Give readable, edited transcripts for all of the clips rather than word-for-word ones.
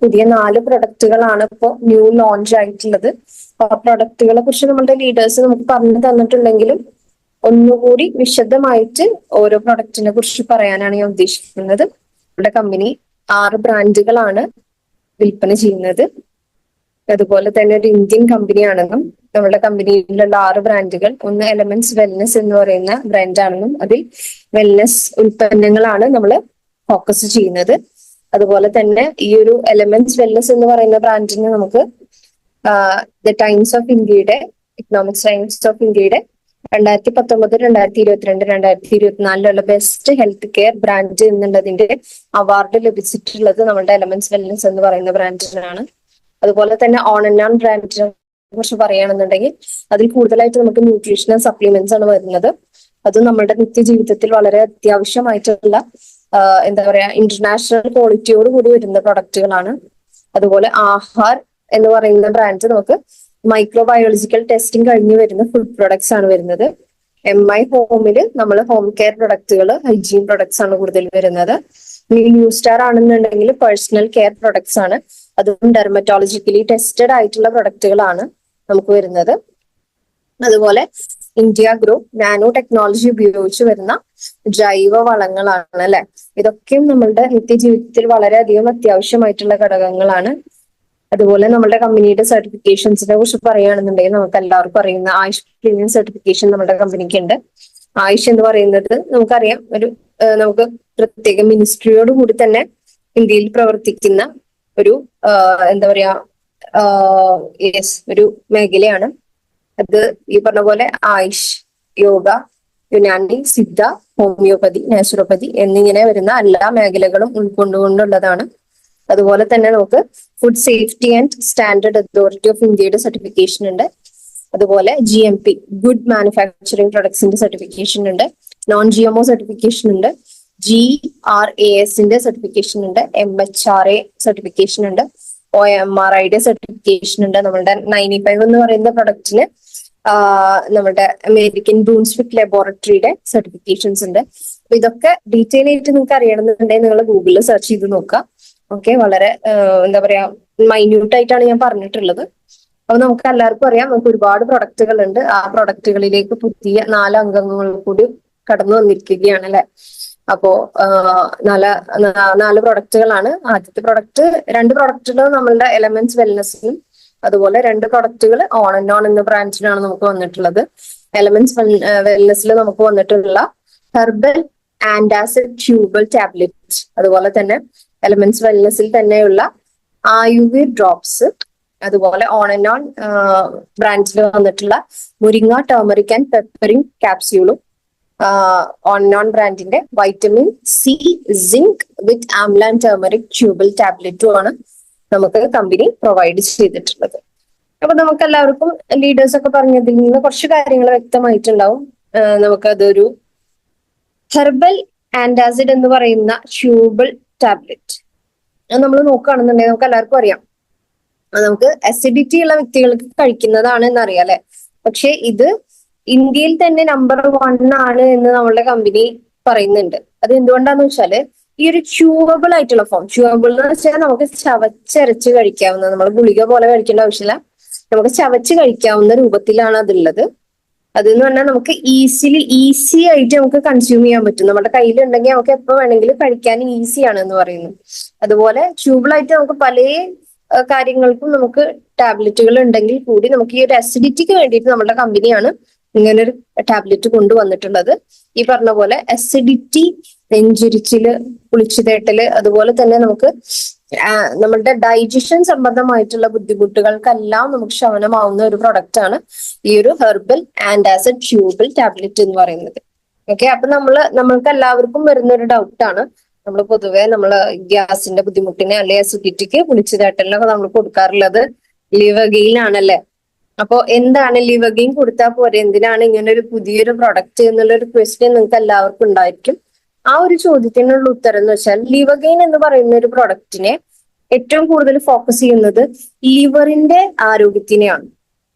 പുതിയ 4 പ്രൊഡക്റ്റുകളാണ് ഇപ്പോൾ new launch ആയിട്ടുള്ളത്. ആ പ്രൊഡക്റ്റുകളെ കുറിച്ച് നമ്മുടെ ലീഡേഴ്സ് നമുക്ക് പറഞ്ഞു തന്നിട്ടുണ്ടെങ്കിലും ഒന്നുകൂടി വിശദമായിട്ട് ഓരോ പ്രൊഡക്റ്റിനെ കുറിച്ച് പറയാനാണ് ഞാൻ ഉദ്ദേശിക്കുന്നത്. നമ്മുടെ കമ്പനി 6 ബ്രാൻഡുകളാണ് വിൽപ്പന ചെയ്യുന്നത്. അതുപോലെ തന്നെ ഒരു ഇന്ത്യൻ കമ്പനിയാണെന്നും നമ്മുടെ കമ്പനിയിലുള്ള 6 ബ്രാൻഡുകൾ, ഒന്ന് എലമെന്റ്സ് വെൽനെസ് എന്ന് പറയുന്ന ബ്രാൻഡാണെന്നും അതിൽ വെൽനെസ് ഉൽപ്പന്നങ്ങളാണ് നമ്മൾ ഫോക്കസ് ചെയ്യുന്നത്. അതുപോലെ തന്നെ ഈ ഒരു എലമെന്റ്സ് വെൽനെസ് എന്ന് പറയുന്ന ബ്രാൻഡിന് നമുക്ക് ദ ടൈംസ് ഓഫ് ഇന്ത്യയുടെ, ഇക്കണോമിക്സ് ടൈംസ് ഓഫ് ഇന്ത്യയുടെ 2019, 2022, 2024 ബെസ്റ്റ് ഹെൽത്ത് കെയർ ബ്രാൻഡ് എന്നുള്ളതിന്റെ അവാർഡ് ലഭിച്ചിട്ടുള്ളത് നമ്മുടെ എലമെന്റ്സ് വെൽനെസ് എന്ന് പറയുന്ന ബ്രാൻഡിനാണ്. അതുപോലെ തന്നെ ഓൺ ആൻഡ് ഓൺ ബ്രാൻഡിനെ കുറിച്ച് പറയുകയാണെന്നുണ്ടെങ്കിൽ അതിൽ കൂടുതലായിട്ട് നമുക്ക് ന്യൂട്രീഷണൽ സപ്ലിമെന്റ്സ് ആണ് വരുന്നത്. അത് നമ്മുടെ നിത്യജീവിതത്തിൽ വളരെ അത്യാവശ്യമായിട്ടുള്ള എന്താ പറയാ ഇന്റർനാഷണൽ ക്വാളിറ്റിയോട് കൂടി വരുന്ന പ്രൊഡക്റ്റുകളാണ്. അതുപോലെ ആഹാർ എന്ന് പറയുന്ന ബ്രാൻഡ് നമുക്ക് മൈക്രോബയോളജിക്കൽ ടെസ്റ്റിംഗ് കഴിഞ്ഞ് വരുന്ന ഫുഡ് പ്രൊഡക്ട്സ് ആണ് വരുന്നത്. MI ഹോമിൽ നമ്മൾ ഹോം കെയർ പ്രൊഡക്റ്റുകൾ, ഹൈജീൻ പ്രൊഡക്ട്സ് ആണ് കൂടുതൽ വരുന്നത്. ന്യൂ സ്റ്റാർ ആണെന്നുണ്ടെങ്കിൽ പേഴ്സണൽ കെയർ പ്രൊഡക്ട്സ് ആണ്, അതും ഡെർമറ്റോളജിക്കലി ടെസ്റ്റഡ് ആയിട്ടുള്ള പ്രൊഡക്റ്റുകളാണ് നമുക്ക് വരുന്നത്. അതുപോലെ ഇന്ത്യ ഗ്രോ നാനോ ടെക്നോളജി ഉപയോഗിച്ച് വരുന്ന ജൈവ വളങ്ങളാണ് അല്ലെ. ഇതൊക്കെയും നമ്മളുടെ നിത്യജീവിതത്തിൽ വളരെയധികം അത്യാവശ്യമായിട്ടുള്ള ഘടകങ്ങളാണ്. അതുപോലെ നമ്മുടെ കമ്പനിയുടെ സർട്ടിഫിക്കേഷൻസിനെ കുറിച്ച് പറയുകയാണെന്നുണ്ടെങ്കിൽ നമുക്ക് എല്ലാവർക്കും അറിയുന്ന ആയുഷ് പ്രീമിയം സർട്ടിഫിക്കേഷൻ നമ്മുടെ കമ്പനിക്ക് ഉണ്ട്. ആയുഷ് എന്ന് പറയുന്നത് നമുക്കറിയാം നമുക്ക് പ്രത്യേക മിനിസ്ട്രിയോട് കൂടി തന്നെ ഇന്ത്യയിൽ പ്രവർത്തിക്കുന്ന ഒരു എന്താ പറയാ ഒരു മേഖലയാണ്. അത് ഈ പറഞ്ഞ പോലെ ആയുഷ്, യോഗ, യുനാനി, സിദ്ധ, ഹോമിയോപ്പതി, നാച്ചുറോപ്പതി എന്നിങ്ങനെ വരുന്ന എല്ലാ മേഖലകളും ഉൾക്കൊണ്ടുകൊണ്ടുള്ളതാണ്. അതുപോലെ തന്നെ നമുക്ക് food safety and standard authority of ഇന്ത്യയുടെ സർട്ടിഫിക്കേഷൻ ഉണ്ട്. അതുപോലെ GMP ഗുഡ് മാനുഫാക്ചറിംഗ് പ്രൊഡക്ട്സിന്റെ സർട്ടിഫിക്കേഷൻ ഉണ്ട്. non-GMO സർട്ടിഫിക്കേഷൻ ഉണ്ട്. GRASന്റെ സർട്ടിഫിക്കേഷൻ ഉണ്ട്. MHRA സർട്ടിഫിക്കേഷൻ ഉണ്ട്. OMRIയുടെ സർട്ടിഫിക്കേഷൻ ഉണ്ട്. നമ്മുടെ 95 എന്ന് പറയുന്ന പ്രൊഡക്റ്റിന് നമ്മുടെ അമേരിക്കൻ ബ്രൂൺസ്വിക് ലബോറട്ടറിയുടെ സർട്ടിഫിക്കേഷൻസ് ഉണ്ട്. അപ്പൊ ഇതൊക്കെ ഡീറ്റെയിൽ ആയിട്ട് നിങ്ങൾക്ക് അറിയണമെന്നുണ്ടെങ്കിൽ നിങ്ങൾ ഗൂഗിളിൽ സെർച്ച് ചെയ്ത് നോക്കുക. ഓക്കെ, വളരെ എന്താ പറയാ മൈന്യൂട്ട് ആയിട്ടാണ് ഞാൻ പറഞ്ഞിട്ടുള്ളത്. അപ്പൊ നമുക്ക് എല്ലാവർക്കും അറിയാം നമുക്ക് ഒരുപാട് പ്രൊഡക്റ്റുകൾ ഉണ്ട്. ആ പ്രൊഡക്റ്റുകളിലേക്ക് പുതിയ 4 അംഗങ്ങൾ കൂടി കടന്നു വന്നിരിക്കുകയാണ് അല്ലെ. അപ്പോ 4 പ്രൊഡക്റ്റുകളാണ്. ആദ്യത്തെ പ്രൊഡക്റ്റ്, 2 പ്രൊഡക്റ്റുകൾ നമ്മളുടെ എലമെന്റ്സ് വെൽനെസ്സിനും അതുപോലെ 2 പ്രൊഡക്റ്റുകൾ ഓൺ ആൻഡ് ഓൺ എന്ന ബ്രാൻഡിനാണ് നമുക്ക് വന്നിട്ടുള്ളത്. എലമെന്റ്സ് വെൽനെസ്സിൽ നമുക്ക് വന്നിട്ടുള്ള ഹെർബൽ ആന്റാസിഡ് ട്യൂബൽ ടാബ്ലറ്റ്, അതുപോലെ തന്നെ എലമെന്റ്സ് വെൽനെസ്സിൽ തന്നെയുള്ള ആയുർവേദ് ഡ്രോപ്സ്, അതുപോലെ ഓൺ ആൻഡ് ഓൺ ബ്രാൻഡിൽ വന്നിട്ടുള്ള മുരിങ്ങ ടർമറിക് ആൻഡ് പെപ്പറിംഗ് ക്യാപ്സ്യൂളും, ഓൺ ആൻഡ് ഓൺ ബ്രാൻഡിന്റെ vitamin C zinc with amla and turmeric chewable ടാബ്ലറ്റും ആണ് നമുക്ക് കമ്പനി പ്രൊവൈഡ് ചെയ്തിട്ടുള്ളത്. അപ്പൊ നമുക്ക് എല്ലാവർക്കും ലീഡേഴ്സ് ഒക്കെ പറഞ്ഞതിൽ നിന്ന് കുറച്ച് കാര്യങ്ങൾ വ്യക്തമായിട്ടുണ്ടാവും. നമുക്കതൊരു ഹെർബൽ ആന്റാസിഡ് എന്ന് പറയുന്ന ട്യൂബൽ ടാബ്ലറ്റ് നമ്മൾ നോക്കുകയാണെന്നുണ്ടെങ്കിൽ നമുക്ക് എല്ലാവർക്കും അറിയാം നമുക്ക് അസിഡിറ്റി ഉള്ള വ്യക്തികൾക്ക് കഴിക്കുന്നതാണ് എന്നറിയാം അല്ലെ. പക്ഷെ ഇത് ഇന്ത്യയിൽ തന്നെ നമ്പർ 1 ആണ് എന്ന് നമ്മളുടെ കമ്പനി പറയുന്നുണ്ട്. അത് എന്തുകൊണ്ടാന്ന് വെച്ചാല് ഈ ഒരു ച്യൂവബിൾ ആയിട്ടുള്ള ഫോം, ച്യൂവബിൾ എന്ന് വെച്ചാൽ നമുക്ക് ചവച്ചരച്ച് കഴിക്കാവുന്ന, നമ്മൾ ഗുളിക പോലെ കഴിക്കേണ്ട ആവശ്യമില്ല, നമുക്ക് ചവച്ച് കഴിക്കാവുന്ന രൂപത്തിലാണ് അതുള്ളത്. അതെന്ന് പറഞ്ഞാൽ നമുക്ക് ഈസി ആയിട്ട് നമുക്ക് കൺസ്യൂം ചെയ്യാൻ പറ്റും. നമ്മുടെ കയ്യിലുണ്ടെങ്കിൽ നമുക്ക് എപ്പോ വേണമെങ്കിലും കഴിക്കാൻ ഈസിയാണ് എന്ന് പറയുന്നു. അതുപോലെ ട്യൂബിളായിട്ട് നമുക്ക് പല കാര്യങ്ങൾക്കും നമുക്ക് ടാബ്ലറ്റുകൾ ഉണ്ടെങ്കിൽ കൂടി നമുക്ക് ഈ ഒരു അസിഡിറ്റിക്ക് വേണ്ടിയിട്ട് നമ്മുടെ കമ്പനിയാണ് ഇങ്ങനെ ഒരു ടാബ്ലറ്റ് കൊണ്ടുവന്നിട്ടുള്ളത്. ഈ പറഞ്ഞ പോലെ അസിഡിറ്റി, നെഞ്ചിരിച്ചില്, പുളിച്ചുതേട്ടല്, അതുപോലെ തന്നെ നമുക്ക് നമ്മളുടെ ഡൈജഷൻ സംബന്ധമായിട്ടുള്ള ബുദ്ധിമുട്ടുകൾക്കെല്ലാം നമുക്ക് ശമനമാവുന്ന ഒരു പ്രൊഡക്റ്റ് ആണ് ഈ ഒരു ഹെർബൽ ആന്റാസിഡ് ട്യൂബൽ ടാബ്ലറ്റ് എന്ന് പറയുന്നത്. ഓക്കെ, അപ്പൊ നമ്മൾക്ക് എല്ലാവർക്കും വരുന്ന ഒരു ഡൗട്ടാണ്, നമ്മൾ പൊതുവെ ഗ്യാസിന്റെ ബുദ്ധിമുട്ടിന് അല്ലെ അസിഡിറ്റിക്ക്, പുളിച്ചുതേട്ടലിനൊക്കെ നമ്മൾ കൊടുക്കാറുള്ളത് ലിവഗെയിൻ ആണല്ലേ. അപ്പോ എന്താണ് ലിവഗെയിൻ കൊടുത്താൽ പോരെ, എന്തിനാണ് ഇങ്ങനെ ഒരു പുതിയൊരു പ്രൊഡക്റ്റ് എന്നുള്ളൊരു ക്വസ്റ്റ്യൻ നിങ്ങൾക്ക് എല്ലാവർക്കും ഉണ്ടായിരിക്കും. ആ ഒരു ചോദ്യത്തിനുള്ള ഉത്തരം എന്ന് വെച്ചാൽ ലിവഗെയിൻ എന്ന് പറയുന്ന ഒരു പ്രൊഡക്റ്റിനെ ഏറ്റവും കൂടുതൽ ഫോക്കസ് ചെയ്യുന്നത് ലിവറിന്റെ ആരോഗ്യത്തിനെയാണ്.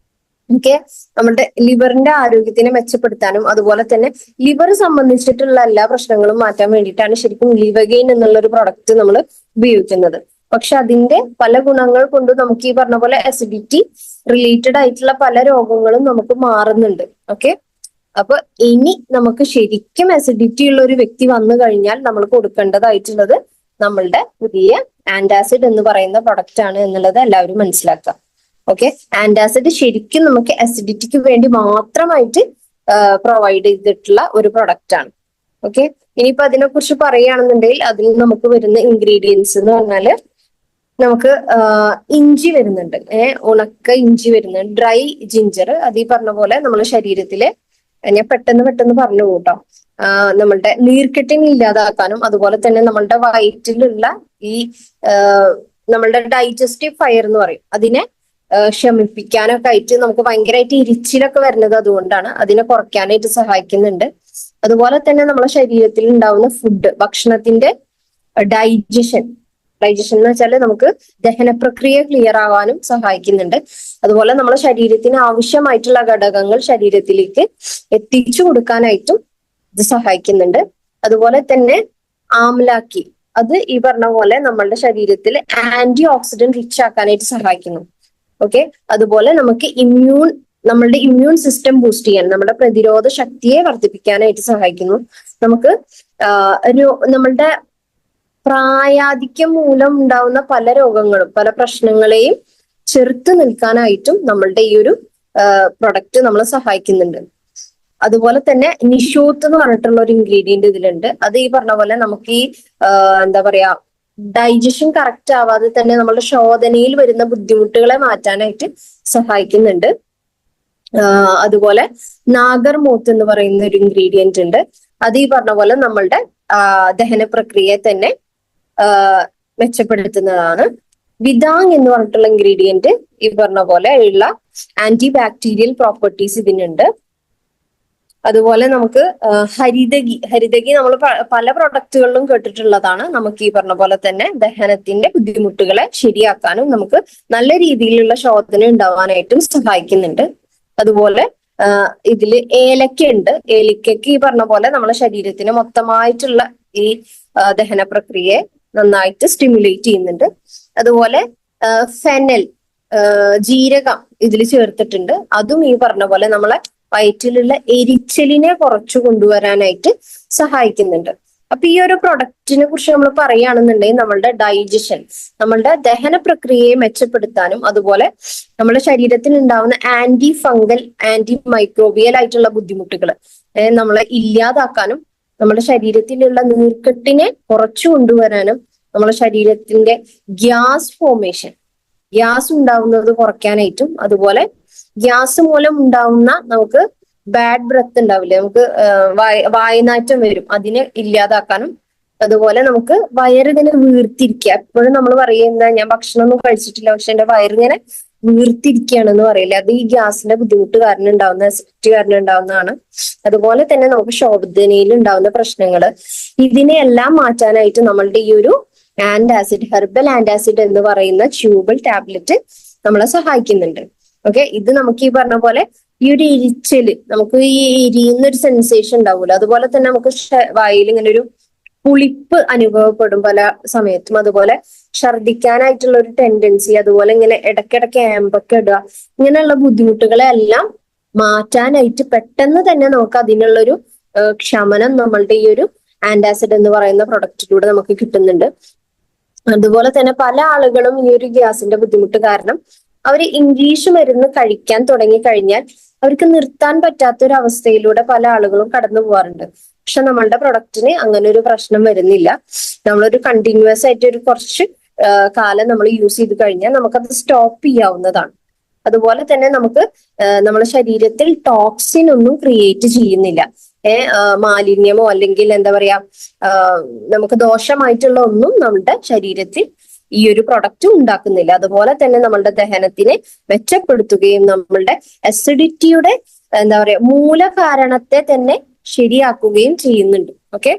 ഓക്കെ, നമ്മുടെ ലിവറിന്റെ ആരോഗ്യത്തിനെ മെച്ചപ്പെടുത്താനും അതുപോലെ തന്നെ ലിവർ സംബന്ധിച്ചിട്ടുള്ള എല്ലാ പ്രശ്നങ്ങളും മാറ്റാൻ വേണ്ടിയിട്ടാണ് ശരിക്കും ലിവഗെയിൻ എന്നുള്ള ഒരു പ്രൊഡക്റ്റ് നമ്മൾ ഉപയോഗിക്കുന്നത്. പക്ഷെ അതിന്റെ പല ഗുണങ്ങൾ കൊണ്ട് നമുക്ക് ഈ പറഞ്ഞ പോലെ അസിഡിറ്റി റിലേറ്റഡ് ആയിട്ടുള്ള പല രോഗങ്ങളും നമുക്ക് മാറുന്നുണ്ട്. ഓക്കെ, അപ്പൊ ഇനി നമുക്ക് ശരിക്കും അസിഡിറ്റി ഉള്ള ഒരു വ്യക്തി വന്നു കഴിഞ്ഞാൽ നമ്മൾ കൊടുക്കേണ്ടതായിട്ടുള്ളത് നമ്മളുടെ പുതിയ ആന്റാസിഡ് എന്ന് പറയുന്ന പ്രൊഡക്റ്റ് ആണ് എന്നുള്ളത് എല്ലാവരും മനസ്സിലാക്കുക. ഓക്കെ, ആന്റാസിഡ് ശരിക്കും നമുക്ക് അസിഡിറ്റിക്ക് വേണ്ടി മാത്രമായിട്ട് പ്രൊവൈഡ് ചെയ്തിട്ടുള്ള ഒരു പ്രൊഡക്റ്റ് ആണ്. ഓക്കെ, ഇനിയിപ്പോ അതിനെ കുറിച്ച് പറയുകയാണെന്നുണ്ടെങ്കിൽ അതിൽ നമുക്ക് വരുന്ന ഇൻഗ്രീഡിയൻസ് എന്ന് പറഞ്ഞാല് നമുക്ക് ഇഞ്ചി വരുന്നുണ്ട്, ഉണക്ക ഇഞ്ചി വരുന്നുണ്ട്, ഡ്രൈ ജിഞ്ചർ. അത് ഈ പറഞ്ഞ പോലെ നമ്മുടെ ശരീരത്തിലെ, ഞാൻ പെട്ടെന്ന് പറഞ്ഞു കൂട്ടോ, നമ്മളുടെ നീർക്കെട്ടിനെ ഇല്ലാതാക്കാനും അതുപോലെ തന്നെ നമ്മളുടെ വയറ്റിലുള്ള ഈ നമ്മളുടെ ഡൈജസ്റ്റീവ് ഫയർ എന്ന് പറയും അതിനെ ശമിപ്പിക്കാനൊക്കെ ആയിട്ട്, നമുക്ക് ഭയങ്കരമായിട്ട് ഇരിച്ചിലൊക്കെ വരുന്നത് അതുകൊണ്ടാണ്, അതിനെ കുറയ്ക്കാനായിട്ട് സഹായിക്കുന്നുണ്ട്. അതുപോലെ തന്നെ നമ്മുടെ ശരീരത്തിൽ ഉണ്ടാവുന്ന ഫുഡ്, ഭക്ഷണത്തിന്റെ ഡൈജഷൻ എന്ന് വെച്ചാൽ നമുക്ക് ദഹന പ്രക്രിയ ക്ലിയർ ആവാനും സഹായിക്കുന്നുണ്ട്. അതുപോലെ നമ്മുടെ ശരീരത്തിന് ആവശ്യമായിട്ടുള്ള ഘടകങ്ങൾ ശരീരത്തിലേക്ക് എത്തിച്ചു കൊടുക്കാനായിട്ടും ഇത് സഹായിക്കുന്നുണ്ട്. അതുപോലെ തന്നെ ആംലാക്കി, അത് ഈ പറഞ്ഞ പോലെ നമ്മളുടെ ശരീരത്തിൽ ആന്റി ഓക്സിഡന്റ് റിച്ച് ആക്കാനായിട്ട് സഹായിക്കുന്നു. ഓക്കെ, അതുപോലെ നമുക്ക് നമ്മളുടെ ഇമ്മ്യൂൺ സിസ്റ്റം ബൂസ്റ്റ് ചെയ്യാൻ, നമ്മുടെ പ്രതിരോധ ശക്തിയെ വർദ്ധിപ്പിക്കാനായിട്ട് സഹായിക്കുന്നു. നമുക്ക് നമ്മളുടെ പ്രായാധിക്യം മൂലം ഉണ്ടാവുന്ന പല രോഗങ്ങളും പല പ്രശ്നങ്ങളെയും ചെറുത്ത് നിൽക്കാനായിട്ടും നമ്മളുടെ ഈ ഒരു പ്രൊഡക്റ്റ് നമ്മളെ സഹായിക്കുന്നുണ്ട്. അതുപോലെ തന്നെ നിഷോത്ത് എന്ന് പറഞ്ഞിട്ടുള്ള ഒരു ഇൻഗ്രീഡിയന്റ് ഇതിലുണ്ട്. അത് ഈ പറഞ്ഞ പോലെ നമുക്ക് ഈ എന്താ പറയാ ഡൈജഷൻ കറക്റ്റ് ആവാതെ തന്നെ നമ്മുടെ ശോധനയിൽ വരുന്ന ബുദ്ധിമുട്ടുകളെ മാറ്റാനായിട്ട് സഹായിക്കുന്നുണ്ട്. അതുപോലെ നാഗർമൂത്ത് എന്ന് പറയുന്ന ഒരു ഇൻഗ്രീഡിയന്റ് ഉണ്ട്. അത് ഈ പറഞ്ഞ പോലെ നമ്മളുടെ ദഹന പ്രക്രിയയെ തന്നെ മെച്ചപ്പെടുത്തുന്നതാണ്. വിദാങ് എന്ന് പറഞ്ഞിട്ടുള്ള ഇൻഗ്രീഡിയന്റ് ഈ പറഞ്ഞ പോലെ ഉള്ള ആന്റി ബാക്ടീരിയൽ പ്രോപ്പർട്ടീസ് ഇതിനുണ്ട്. അതുപോലെ നമുക്ക് ഹരിതകി നമ്മൾ പല പ്രൊഡക്റ്റുകളിലും കേട്ടിട്ടുള്ളതാണ്. നമുക്ക് ഈ പറഞ്ഞ പോലെ തന്നെ ദഹനത്തിന്റെ ബുദ്ധിമുട്ടുകളെ ശരിയാക്കാനും നമുക്ക് നല്ല രീതിയിലുള്ള ശോധന ഉണ്ടാവാനായിട്ടും സഹായിക്കുന്നുണ്ട്. അതുപോലെ ഇതില് ഏലക്ക ഉണ്ട്. ഏലക്കയ്ക്ക് ഈ പറഞ്ഞ പോലെ നമ്മുടെ ശരീരത്തിന് മൊത്തമായിട്ടുള്ള ഈ ദഹന പ്രക്രിയയെ നന്നായിട്ട് സ്റ്റിമുലേറ്റ് ചെയ്യുന്നുണ്ട്. അതുപോലെ ഫെനൽ, ജീരകം ഇതിൽ ചേർത്തിട്ടുണ്ട്. അതും ഈ പറഞ്ഞ പോലെ നമ്മളെ വയറ്റിലുള്ള എരിച്ചലിനെ കുറച്ചു കൊണ്ടുവരാനായിട്ട് സഹായിക്കുന്നുണ്ട്. അപ്പൊ ഈ ഒരു പ്രൊഡക്റ്റിനെ കുറിച്ച് നമ്മൾ പറയുകയാണെന്നുണ്ടെങ്കിൽ നമ്മളുടെ ഡൈജഷൻ, നമ്മളുടെ ദഹന പ്രക്രിയയെ മെച്ചപ്പെടുത്താനും അതുപോലെ നമ്മുടെ ശരീരത്തിൽ ഉണ്ടാവുന്ന ആന്റി ഫംഗൽ, ആന്റി മൈക്രോബിയൽ ആയിട്ടുള്ള ബുദ്ധിമുട്ടുകൾ നമ്മളെ ഇല്ലാതാക്കാനും നമ്മുടെ ശരീരത്തിലുള്ള നീർക്കെട്ടിനെ കുറച്ചു കൊണ്ടുവരാനും നമ്മുടെ ശരീരത്തിന്റെ ഗ്യാസ് ഉണ്ടാവുന്നത് കുറയ്ക്കാനായിട്ടും അതുപോലെ ഗ്യാസ് മൂലം ഉണ്ടാവുന്ന നമുക്ക് ബാഡ് ബ്രത്ത് ഉണ്ടാവില്ലേ, നമുക്ക് വായനാറ്റം വരും, അതിനെ ഇല്ലാതാക്കാനും അതുപോലെ നമുക്ക് വയറിങ്ങനെ വീർത്തിരിക്കുക. എപ്പോഴും നമ്മൾ പറയുന്ന ഞാൻ ഭക്ഷണമൊന്നും കഴിച്ചിട്ടില്ല പക്ഷെ എന്റെ വയറിങ്ങനെ വീർത്തിരിക്കുകയാണെന്ന് പറയില്ലേ, അത് ഈ ഗ്യാസിന്റെ ബുദ്ധിമുട്ട് കാരണം ഉണ്ടാവുന്ന, അസിഡിറ്റി കാരണം ഉണ്ടാവുന്നതാണ്. അതുപോലെ തന്നെ നമുക്ക് ശോധനയിൽ ഉണ്ടാവുന്ന പ്രശ്നങ്ങൾ, ഇതിനെയെല്ലാം മാറ്റാനായിട്ട് നമ്മളുടെ ഈ ഒരു ആന്റാസിഡ്, ഹെർബൽ ആന്റാസിഡ് എന്ന് പറയുന്ന ട്യൂബൽ ടാബ്ലറ്റ് നമ്മളെ സഹായിക്കുന്നുണ്ട്. ഓക്കെ, ഇത് നമുക്ക് ഈ പറഞ്ഞ പോലെ ഈ ഒരു എരിച്ചല്, നമുക്ക് ഈ എരിയുന്ന ഒരു സെൻസേഷൻ ഉണ്ടാവുമല്ലോ, അതുപോലെ തന്നെ നമുക്ക് വായിൽ ഇങ്ങനെ ഒരു പുളിപ്പ് അനുഭവപ്പെടും പല സമയത്തും. അതുപോലെ ഛർദിക്കാനായിട്ടുള്ള ഒരു ടെൻഡൻസി, അതുപോലെ ഇങ്ങനെ ഇടയ്ക്കിടയ്ക്ക് ആമ്പൊക്കെ ഇടുക, ഇങ്ങനെയുള്ള ബുദ്ധിമുട്ടുകളെ എല്ലാം മാറ്റാനായിട്ട് പെട്ടെന്ന് തന്നെ നമുക്ക് അതിനുള്ളൊരു ക്ഷമനം നമ്മളുടെ ഈ ഒരു ആന്റാസിഡ് എന്ന് പറയുന്ന പ്രൊഡക്റ്റിലൂടെ നമുക്ക് കിട്ടുന്നുണ്ട്. അതുപോലെ തന്നെ പല ആളുകളും ഈ ഒരു ഗ്യാസിന്റെ ബുദ്ധിമുട്ട് കാരണം അവർ ഇംഗ്ലീഷ് മരുന്ന് കഴിക്കാൻ തുടങ്ങി കഴിഞ്ഞാൽ അവർക്ക് നിർത്താൻ പറ്റാത്ത ഒരു അവസ്ഥയിലൂടെ പല ആളുകളും കടന്നു പോകാറുണ്ട്. പക്ഷെ നമ്മളുടെ പ്രൊഡക്റ്റിന് അങ്ങനെ ഒരു പ്രശ്നം വരുന്നില്ല. നമ്മളൊരു കണ്ടിന്യൂസ് ആയിട്ട് ഒരു കുറച്ച് കാലം നമ്മൾ യൂസ് ചെയ്ത് കഴിഞ്ഞാൽ നമുക്കത് സ്റ്റോപ്പ് ചെയ്യാവുന്നതാണ്. അതുപോലെ തന്നെ നമുക്ക് നമ്മുടെ ശരീരത്തിൽ ടോക്സിൻ ഒന്നും ക്രിയേറ്റ് ചെയ്യുന്നില്ല. മാലിന്യമോ അല്ലെങ്കിൽ എന്താ പറയാ നമുക്ക് ദോഷമായിട്ടുള്ള ഒന്നും നമ്മുടെ ശരീരത്തിൽ ഈ ഒരു പ്രൊഡക്റ്റ് ഉണ്ടാക്കുന്നില്ല. അതുപോലെ തന്നെ നമ്മളുടെ ദഹനത്തിനെ മെച്ചപ്പെടുത്തുകയും നമ്മളുടെ അസിഡിറ്റിയുടെ എന്താ പറയാ മൂലകാരണത്തെ തന്നെ ശരിയാക്കുകയും ചെയ്യുന്നുണ്ട്. ഓക്കെ,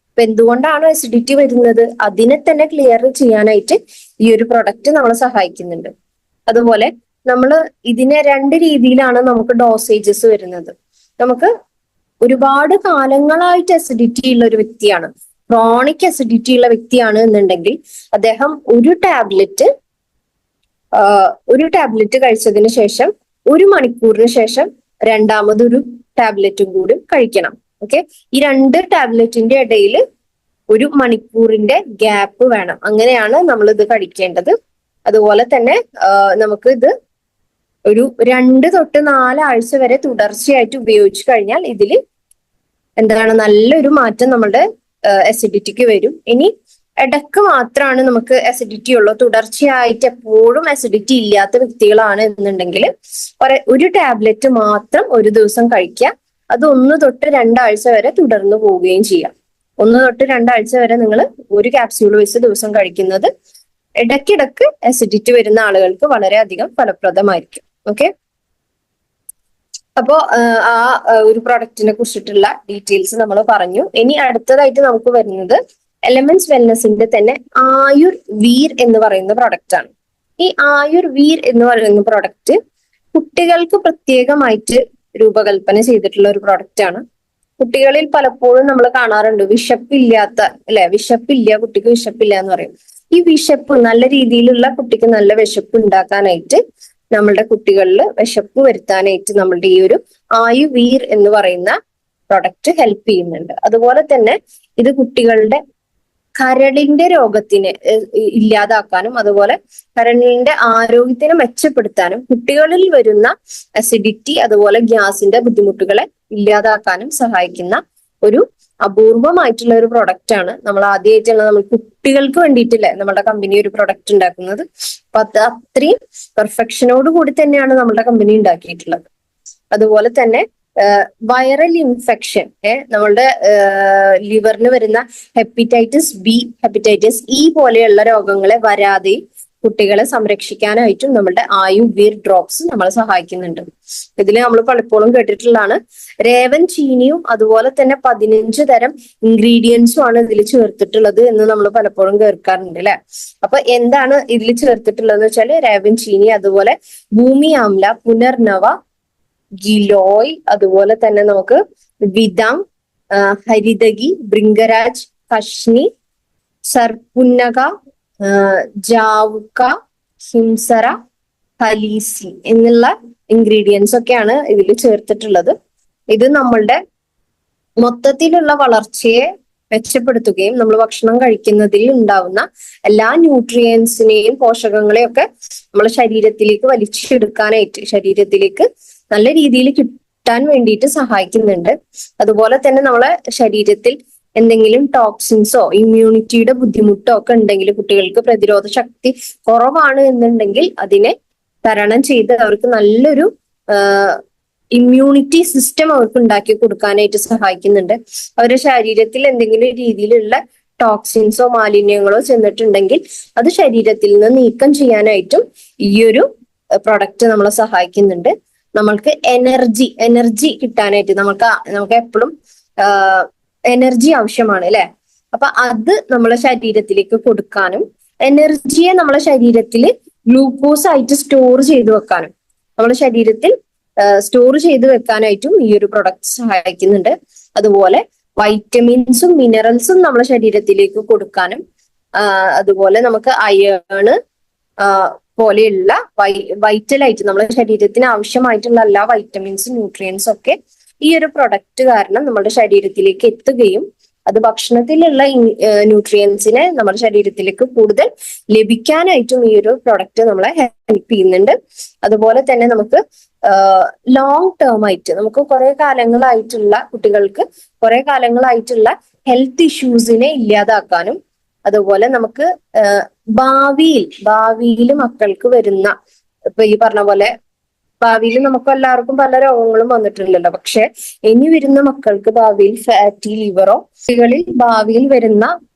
അപ്പൊ എന്തുകൊണ്ടാണ് അസിഡിറ്റി വരുന്നത് അതിനെ തന്നെ ക്ലിയർ ചെയ്യാനായിട്ട് ഈ ഒരു പ്രൊഡക്റ്റ് നമ്മളെ സഹായിക്കുന്നുണ്ട്. അതുപോലെ നമ്മൾ ഇതിനെ രണ്ട് രീതിയിലാണ് നമുക്ക് ഡോസേജസ് വരുന്നത്. നമുക്ക് ഒരുപാട് കാലങ്ങളായിട്ട് അസിഡിറ്റി ഉള്ള ഒരു വ്യക്തിയാണ്, ക്രോണിക് അസിഡിറ്റി ഉള്ള വ്യക്തിയാണ് എന്നുണ്ടെങ്കിൽ അദ്ദേഹം ഒരു ടാബ്ലറ്റ് കഴിച്ചതിന് ശേഷം 1 മണിക്കൂറിന് ശേഷം രണ്ടാമതൊരു ടാബ്ലറ്റും കൂടി കഴിക്കണം. ഓക്കെ, ഈ 2 ടാബ്ലറ്റിന്റെ ഇടയിൽ 1 മണിക്കൂറിന്റെ ഗ്യാപ്പ് വേണം. അങ്ങനെയാണ് നമ്മൾ ഇത് കഴിക്കേണ്ടത്. അതുപോലെ തന്നെ നമുക്ക് ഇത് ഒരു 2 തൊട്ട് 4 ആഴ്ച വരെ തുടർച്ചയായിട്ട് ഉപയോഗിച്ചു കഴിഞ്ഞാൽ ഇതിൽ എന്താണ് നല്ലൊരു മാറ്റം നമ്മുടെ അസിഡിറ്റിക്ക് വരും. ഇനി ഇടക്ക് മാത്രമാണ് നമുക്ക് അസിഡിറ്റി ഉള്ളൂ, തുടർച്ചയായിട്ട് എപ്പോഴും അസിഡിറ്റി ഇല്ലാത്ത വ്യക്തികളാണ് എന്നുണ്ടെങ്കിൽ ഒരു ടാബ്ലറ്റ് മാത്രം ഒരു ദിവസം കഴിക്കുക. അത് 1 തൊട്ട് 2 ആഴ്ച വരെ തുടർന്ന് പോവുകയും ചെയ്യാം. 1 തൊട്ട് 2 ആഴ്ച വരെ നിങ്ങൾ ഒരു ക്യാപ്സ്യൂൾ വെച്ച് ദിവസം കഴിക്കുന്നത് ഇടയ്ക്കിടക്ക് അസിഡിറ്റി വരുന്ന ആളുകൾക്ക് വളരെയധികം ഫലപ്രദമായിരിക്കും. ഓക്കെ, അപ്പോ ആ ഒരു പ്രൊഡക്റ്റിനെ കുറിച്ചിട്ടുള്ള ഡീറ്റെയിൽസ് നമ്മൾ പറഞ്ഞു. ഇനി അടുത്തതായിട്ട് നമുക്ക് വരുന്നത് എലമെന്റ്സ് വെൽനസിന്റെ തന്നെ ആയുർ വീർ എന്ന് പറയുന്ന പ്രൊഡക്റ്റ് ആണ്. ഈ ആയുർ വീർ എന്ന് പറയുന്ന പ്രൊഡക്റ്റ് കുട്ടികൾക്ക് പ്രത്യേകമായിട്ട് രൂപകൽപ്പന ചെയ്തിട്ടുള്ള ഒരു പ്രൊഡക്റ്റ് ആണ്. കുട്ടികളിൽ പലപ്പോഴും നമ്മൾ കാണാറുണ്ട് വിശപ്പില്ലാത്ത, അല്ലെ, വിശപ്പില്ല, കുട്ടിക്ക് വിശപ്പില്ല എന്ന് പറയും. ഈ വിശപ്പ് നല്ല രീതിയിലുള്ള കുട്ടിക്ക് നല്ല വിശപ്പ് ഉണ്ടാക്കാനായിട്ട് നമ്മളുടെ കുട്ടികളിൽ വിശപ്പ് വരുത്താനായിട്ട് നമ്മളുടെ ഈ ഒരു ആയുവീർ എന്ന് പറയുന്ന പ്രൊഡക്റ്റ് ഹെൽപ്പ് ചെയ്യുന്നുണ്ട്. അതുപോലെ തന്നെ ഇത് കുട്ടികളുടെ കരളിന്റെ രോഗത്തിനെ ഇല്ലാതാക്കാനും അതുപോലെ കരളിന്റെ ആരോഗ്യത്തിനെ മെച്ചപ്പെടുത്താനും കുട്ടികളിൽ വരുന്ന അസിഡിറ്റി അതുപോലെ ഗ്യാസിന്റെ ബുദ്ധിമുട്ടുകളെ ഇല്ലാതാക്കാനും സഹായിക്കുന്ന ഒരു അപൂർവമായിട്ടുള്ള ഒരു പ്രൊഡക്റ്റ് ആണ്. നമ്മൾ ആദ്യമായിട്ടുള്ള നമ്മൾ കുട്ടികൾക്ക് വേണ്ടിയിട്ടില്ലേ നമ്മുടെ കമ്പനി ഒരു പ്രൊഡക്റ്റ് ഉണ്ടാക്കുന്നത്. അപ്പൊ അത് അത്രയും പെർഫെക്ഷനോട് കൂടി തന്നെയാണ് നമ്മുടെ കമ്പനി ഉണ്ടാക്കിയിട്ടുള്ളത്. അതുപോലെ തന്നെ വൈറൽ ഇൻഫെക്ഷൻ, നമ്മളുടെ ലിവറിന് വരുന്ന ഹെപ്പറ്റൈറ്റിസ് ബി, ഹെപ്പറ്റൈറ്റിസ് ഇ പോലെയുള്ള രോഗങ്ങളെ വരാതെ കുട്ടികളെ സംരക്ഷിക്കാനായിട്ടും നമ്മളുടെ ആയുർവേർ ഡ്രോപ്സ് നമ്മളെ സഹായിക്കുന്നുണ്ട്. ഇതിൽ നമ്മൾ പലപ്പോഴും കേട്ടിട്ടുള്ളതാണ് രേവൻ ചീനിയും അതുപോലെ തന്നെ 15 തരം ഇൻഗ്രീഡിയൻസും ആണ് ഇതിൽ ചേർത്തിട്ടുള്ളത് എന്ന് നമ്മൾ പലപ്പോഴും കേൾക്കാറുണ്ട് അല്ലെ. അപ്പൊ എന്താണ് ഇതിൽ ചേർത്തിട്ടുള്ളതെന്ന് വെച്ചാൽ രേവൻ ചീനി, അതുപോലെ ഭൂമി ആംല, പുനർനവ, ഗിലോയ്, അതുപോലെ തന്നെ നമുക്ക് വിദാങ്, ഹരിതകി, ഭൃംഗരാജ്, കഷ്ണി, സർപ്പുന്നക, ജാവുക്ക, ഹിംസര, ഹലീസി എന്നുള്ള ഇൻഗ്രീഡിയൻസ് ഒക്കെയാണ് ഇതിൽ ചേർത്തിട്ടുള്ളത്. ഇത് നമ്മളുടെ മൊത്തത്തിലുള്ള വളർച്ചയെ മെച്ചപ്പെടുത്തുകയും നമ്മൾ ഭക്ഷണം കഴിക്കുന്നതിൽ ഉണ്ടാവുന്ന എല്ലാ ന്യൂട്രിയൻസിനെയും പോഷകങ്ങളെയും ഒക്കെ നമ്മളെ ശരീരത്തിലേക്ക് വലിച്ചെടുക്കാനായിട്ട്, ശരീരത്തിലേക്ക് നല്ല രീതിയിൽ കിട്ടാൻ വേണ്ടിയിട്ട് സഹായിക്കുന്നുണ്ട്. അതുപോലെ തന്നെ നമ്മളെ ശരീരത്തിൽ എന്തെങ്കിലും ടോക്സിൻസോ ഇമ്മ്യൂണിറ്റിയുടെ ബുദ്ധിമുട്ടോ ഒക്കെ ഉണ്ടെങ്കിൽ, കുട്ടികൾക്ക് പ്രതിരോധ ശക്തി കുറവാണ് എന്നുണ്ടെങ്കിൽ അതിനെ തരണം ചെയ്ത് അവർക്ക് നല്ലൊരു ഇമ്മ്യൂണിറ്റി സിസ്റ്റം അവർക്ക് ഉണ്ടാക്കി കൊടുക്കാനായിട്ട് സഹായിക്കുന്നുണ്ട്. അവരുടെ ശരീരത്തിൽ എന്തെങ്കിലും രീതിയിലുള്ള ടോക്സിൻസോ മാലിന്യങ്ങളോ ചെന്നിട്ടുണ്ടെങ്കിൽ അത് ശരീരത്തിൽ നിന്ന് നീക്കം ചെയ്യാനായിട്ടും ഈ ഒരു പ്രൊഡക്റ്റ് നമ്മളെ സഹായിക്കുന്നുണ്ട്. നമ്മൾക്ക് എനർജി കിട്ടാനായിട്ട് നമുക്ക് എപ്പോഴും എനർജി ആവശ്യമാണ് അല്ലെ. അപ്പൊ അത് നമ്മളെ ശരീരത്തിലേക്ക് കൊടുക്കാനും എനർജിയെ നമ്മളെ ശരീരത്തിൽ ഗ്ലൂക്കോസ് ആയിട്ട് സ്റ്റോർ ചെയ്ത് വെക്കാനും നമ്മുടെ ശരീരത്തിൽ സ്റ്റോർ ചെയ്ത് വെക്കാനായിട്ടും ഈ ഒരു പ്രൊഡക്റ്റ് സഹായിക്കുന്നുണ്ട്. അതുപോലെ വൈറ്റമിൻസും മിനറൽസും നമ്മുടെ ശരീരത്തിലേക്ക് കൊടുക്കാനും അതുപോലെ നമുക്ക് അയേണ് പോലെയുള്ള വൈറ്റലായിട്ട് നമ്മുടെ ശരീരത്തിന് ആവശ്യമായിട്ടുള്ള എല്ലാ വൈറ്റമിൻസും ന്യൂട്രിയൻസും ഒക്കെ ഈ ഒരു പ്രൊഡക്റ്റ് കാരണം നമ്മുടെ ശരീരത്തിലേക്ക് എത്തുകയും അത് ഭക്ഷണത്തിലുള്ള ന്യൂട്രിയൻസിനെ നമ്മുടെ ശരീരത്തിലേക്ക് കൂടുതൽ ലഭിക്കാനായിട്ടും ഈ ഒരു പ്രൊഡക്റ്റ് നമ്മളെ ഹെൽപ്പ് ചെയ്യുന്നുണ്ട്. അതുപോലെ തന്നെ നമുക്ക് ലോങ് ടേം ആയിട്ട് നമുക്ക് കുട്ടികൾക്ക് കുറെ കാലങ്ങളായിട്ടുള്ള ഹെൽത്ത് ഇഷ്യൂസിനെ ഇല്ലാതാക്കാനും അതുപോലെ നമുക്ക് ഭാവിയിൽ മക്കൾക്ക് വരുന്ന ഇപ്പൊ ഈ പറഞ്ഞ പോലെ ഭാവിയിൽ നമുക്ക് എല്ലാവർക്കും പല രോഗങ്ങളും വന്നിട്ടുണ്ടല്ലോ. പക്ഷെ ഇനി വരുന്ന മക്കൾക്ക് ഭാവിയിൽ ഫാറ്റി ലിവറോ, കുട്ടികളിൽ ഭാവിയിൽ വരുന്ന